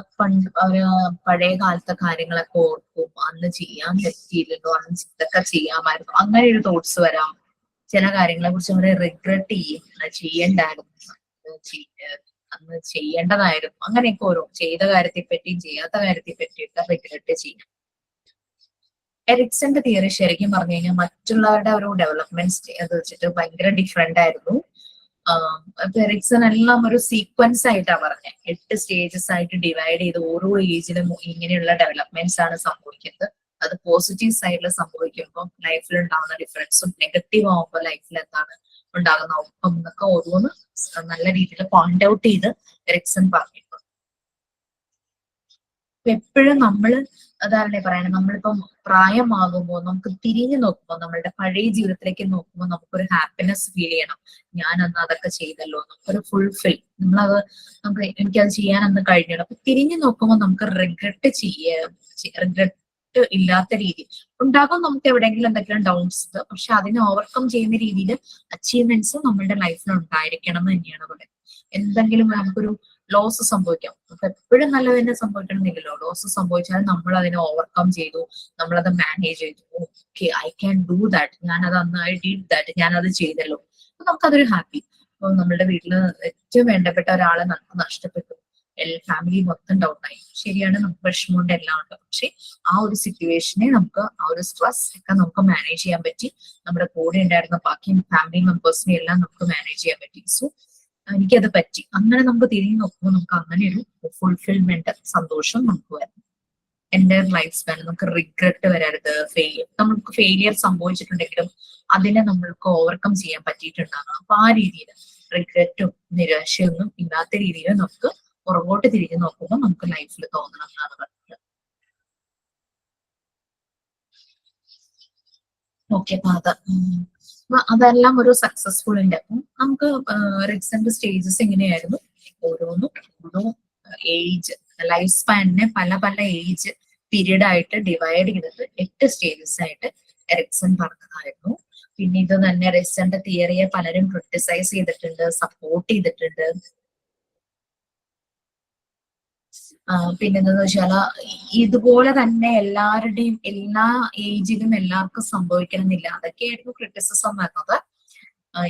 പഴയ കാലത്തെ കാര്യങ്ങളൊക്കെ ഓർക്കും, അന്ന് ചെയ്യാൻ പറ്റിയില്ലല്ലോ, അന്ന് ഇതൊക്കെ ചെയ്യാമായിരുന്നു, അങ്ങനെ ഒരു തോട്ട്സ് വരാം. ചില കാര്യങ്ങളെ കുറിച്ച് അവരെ റിഗ്രറ്റ് ചെയ്യും, ചെയ്യണ്ടായിരുന്നു, അന്ന് ചെയ്യേണ്ടതായിരുന്നു, അങ്ങനെയൊക്കെ ഓരോ ചെയ്ത കാര്യത്തെ പറ്റിയും ചെയ്യാത്ത കാര്യത്തെ പറ്റിയൊക്കെ റിഗ്രറ്റ് ചെയ്യും. എറിക്സന്റെ തിയറി ശരിക്കും പറഞ്ഞു കഴിഞ്ഞാൽ മറ്റുള്ളവരുടെ ഒരു ഡെവലപ്മെന്റ് അത് വെച്ചിട്ട് ഭയങ്കര ഡിഫറെന്റ് ആയിരുന്നു. എറിക്സൺ എല്ലാം ഒരു സീക്വൻസ് ആയിട്ടാണ് പറഞ്ഞത്. 8 സ്റ്റേജസ് ആയിട്ട് ഡിവൈഡ് ചെയ്ത് ഓരോ ഏജിലും ഇങ്ങനെയുള്ള ഡെവലപ്മെന്റ്സ് ആണ് സംഭവിക്കുന്നത്. അത് പോസിറ്റീവ് സൈഡിൽ സംഭവിക്കുമ്പോൾ ലൈഫിൽ ഉണ്ടാകുന്ന ഡിഫറൻസും, നെഗറ്റീവ് ആവുമ്പോൾ ലൈഫിൽ എന്താണ് ഉണ്ടാകുന്ന ഔട്ട്കം എന്നൊക്കെ ഓരോന്ന് നല്ല രീതിയിൽ പോയിന്റ് ഔട്ട് ചെയ്ത് എറിക്സൺ പറഞ്ഞിട്ടുണ്ട്. എപ്പോഴും നമ്മള് അതാണ് പറയുന്നത്, നമ്മളിപ്പം പ്രായമാകുമ്പോൾ നമുക്ക് തിരിഞ്ഞു നോക്കുമ്പോൾ, നമ്മളുടെ പഴയ ജീവിതത്തിലേക്ക് നോക്കുമ്പോൾ നമുക്കൊരു ഹാപ്പിനെസ് ഫീൽ ചെയ്യണം. ഞാൻ അന്ന് അതൊക്കെ ചെയ്തല്ലോ, നമുക്കൊരു ഫുൾഫിൽ, നമുക്ക് എനിക്കത് ചെയ്യാൻ അന്ന് കഴിഞ്ഞല്ലോ. അപ്പൊ തിരിഞ്ഞു നോക്കുമ്പോൾ നമുക്ക് റിഗ്രറ്റ് ഇല്ലാത്ത രീതി ഉണ്ടാകും. നമുക്ക് എവിടെയെങ്കിലും എന്തൊക്കെയാണ് ഡൗൺസ്, പക്ഷെ അതിനെ ഓവർകം ചെയ്യുന്ന രീതിയിൽ അച്ചീവ്മെന്റ്സ് നമ്മളുടെ ലൈഫിൽ ഉണ്ടായിരിക്കണം എന്ന് തന്നെയാണ് പറയുന്നത്. എന്തെങ്കിലും നമുക്കൊരു ലോസ് സംഭവിക്കാം, അപ്പൊ എപ്പോഴും നല്ലത് തന്നെ സംഭവിക്കണമെന്നില്ലല്ലോ. ലോസ് സംഭവിച്ചാൽ നമ്മൾ അതിനെ ഓവർകം ചെയ്തു, നമ്മളത് മാനേജ് ചെയ്തു. Okay, I can do that, ഞാനത് അന്ന് ഐ ഡിഡ് ദാറ്റ്, ഞാനത് ചെയ്തല്ലോ. അപ്പൊ നമുക്കതൊരു ഹാപ്പി. അപ്പൊ നമ്മളുടെ വീട്ടില് ഏറ്റവും വേണ്ടപ്പെട്ട ഒരാളെ നമുക്ക് നഷ്ടപ്പെട്ടു, ഫാമിലി മൊത്തം ഡൗൺ ആയി. ശരിയാണ്, നമുക്ക് വിഷമമുണ്ട്, എല്ലാം ഉണ്ട്. പക്ഷെ ആ ഒരു സിറ്റുവേഷനെ നമുക്ക്, ആ ഒരു സ്ട്രെസ് ഒക്കെ നമുക്ക് മാനേജ് ചെയ്യാൻ പറ്റി. നമ്മുടെ കൂടെ ഉണ്ടായിരുന്ന ബാക്കി ഫാമിലി മെമ്പേഴ്സിനെ എല്ലാം നമുക്ക് മാനേജ് ചെയ്യാൻ പറ്റി. സോ എനിക്കത് പറ്റി. അങ്ങനെ നമുക്ക് തിരിഞ്ഞു നോക്കുമ്പോൾ നമുക്ക് അങ്ങനെ ഒരു ഫുൾഫിൽമെന്റ്, സന്തോഷം നമുക്ക് വരും. എന്റെ ലൈഫ് സ്പാൻ നമുക്ക് റിഗ്രറ്റ് വരരുത്. നമുക്ക് ഫെയിലിയർ സംഭവിച്ചിട്ടുണ്ടെങ്കിലും അതിനെ നമ്മൾക്ക് ഓവർകം ചെയ്യാൻ പറ്റിയിട്ടുണ്ടാകണം. അപ്പൊ ആ രീതിയിൽ റിഗ്രറ്റും നിരാശയൊന്നും ഇല്ലാത്ത രീതിയിൽ നമുക്ക് പുറകോട്ട് തിരിഞ്ഞു നോക്കുമ്പോൾ നമുക്ക് ലൈഫിൽ തോന്നണം എന്നാണ് പറഞ്ഞത്. ഓക്കെ, അതെല്ലാം ഒരു സക്സസ്ഫുള്ളിന്റെ. നമുക്ക് റിക്സന്റെ സ്റ്റേജസ് എങ്ങനെയായിരുന്നു, ഓരോ ഏജ്, ലൈഫ് സ്പാനിനെ പല പല ഏജ് പീരീഡ് ആയിട്ട് ഡിവൈഡ് ചെയ്തിട്ട് 8 സ്റ്റേജസ് ആയിട്ട് എറിക്സൺ പറഞ്ഞതായിരുന്നു. പിന്നെ ഇത് തന്നെ എറിക്സന്റെ തിയറിയെ പലരും ക്രിട്ടിസൈസ് ചെയ്തിട്ടുണ്ട്, സപ്പോർട്ട് ചെയ്തിട്ടുണ്ട്. പിന്നെ എന്താന്ന് വെച്ചാല് ഇതുപോലെ തന്നെ എല്ലാവരുടെയും എല്ലാ ഏജിലും എല്ലാവർക്കും സംഭവിക്കണമെന്നില്ല. അതൊക്കെയായിരുന്നു ക്രിറ്റിസിസം വരുന്നത്.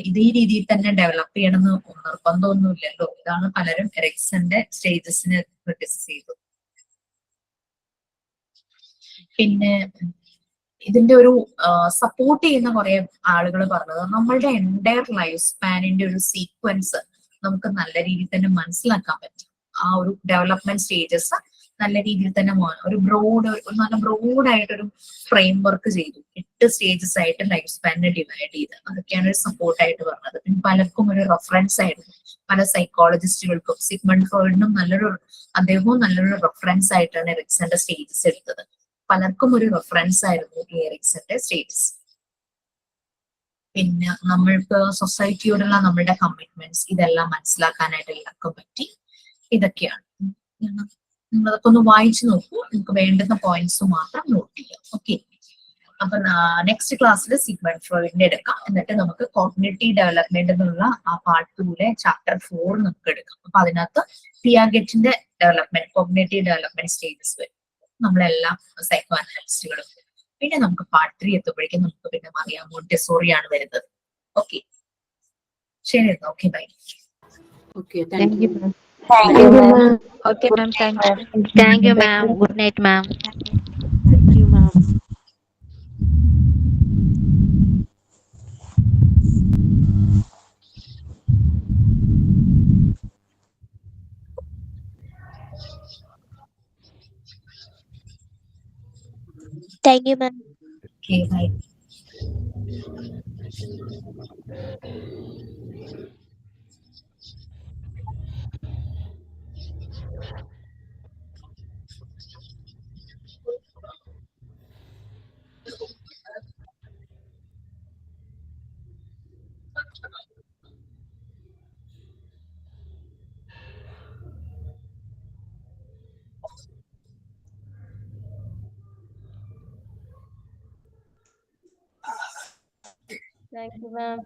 ഇതേ രീതിയിൽ തന്നെ ഡെവലപ്പ് ചെയ്യണമെന്ന് നിർബന്ധമൊന്നുമില്ലല്ലോ. ഇതാണ് പലരും എറിക്സന്റെ സ്റ്റേജസിനെ ക്രിട്ടിസൈസ് ചെയ്തത്. പിന്നെ ഇതിന്റെ ഒരു സപ്പോർട്ട് ചെയ്യുന്ന കുറെ ആളുകൾ പറഞ്ഞത് നമ്മളുടെ എൻറ്റയർ ലൈഫ് സ്പാനിന്റെ ഒരു സീക്വൻസ് നമുക്ക് നല്ല രീതിയിൽ തന്നെ മനസ്സിലാക്കാൻ പറ്റും. ആ ഒരു ഡെവലപ്മെന്റ് സ്റ്റേജസ് നല്ല രീതിയിൽ തന്നെ ഒരു നല്ല ബ്രോഡായിട്ടൊരു ഫ്രെയിം വർക്ക് ചെയ്തു. 8 സ്റ്റേജസ് ആയിട്ട് ലൈഫ് സ്പാനിനെ ഡിവൈഡ് ചെയ്ത് അതൊക്കെയാണ് ഒരു സപ്പോർട്ടായിട്ട് പറഞ്ഞത്. പിന്നെ പലർക്കും ഒരു റെഫറൻസ് ആയിരുന്നു. പല സൈക്കോളജിസ്റ്റുകൾക്കും സിഗ്മണ്ട് ഫ്രോയിഡിനും അദ്ദേഹവും നല്ലൊരു റെഫറൻസ് ആയിട്ടാണ് എറിക്സന്റെ സ്റ്റേജസ് എടുത്തത്. പലർക്കും ഒരു റെഫറൻസ് ആയിരുന്നു ഈ എറിക്സന്റെ സ്റ്റേജസ്. പിന്നെ നമ്മൾക്ക് സൊസൈറ്റിയോടുള്ള നമ്മളുടെ കമ്മിറ്റ്മെന്റ്സ് ഇതെല്ലാം മനസ്സിലാക്കാനായിട്ട് എല്ലാവർക്കും പറ്റി. ഇതൊക്കെയാണ്. നിങ്ങളതൊക്കെ ഒന്ന് വായിച്ചു നോക്കൂ. നിങ്ങൾക്ക് വേണ്ടുന്ന പോയിന്റ്സ് മാത്രം നോട്ട് ചെയ്യാം. ഓക്കെ, അപ്പൊ നെക്സ്റ്റ് ക്ലാസ്സിൽ സിഗ്മണ്ട് ഫ്രോയിഡിന്റെ എടുക്കാം. എന്നിട്ട് നമുക്ക് കോഗ്നിറ്റീവ് ഡെവലപ്മെന്റ് എന്നുള്ള ആ പാർട്ട് 2 ചാപ്റ്റർ 4 നമുക്ക് എടുക്കാം. അപ്പൊ അതിനകത്ത് പിയാഗെറ്റിന്റെ ഡെവലപ്മെന്റ്, കോഗ്നിറ്റീവ് ഡെവലപ്മെന്റ് സ്റ്റേജസ് വരും. നമ്മളെല്ലാം സൈക്കോ അനാലിസ്റ്റുകളും. പിന്നെ നമുക്ക് പാർട്ട് 3 എത്തുമ്പോഴേക്കും നമുക്ക് പിന്നെ മറിയ മോണ്ടിസോറിയാണ് വരുന്നത്. ഓക്കെ, ശരി എന്നാ. Okay, bye. Okay, thank you. Okay ma'am, thank you. Thank you ma'am. Good night ma'am. Thank you ma'am. Thank you ma'am. Okay, bye. Thank you ma'am.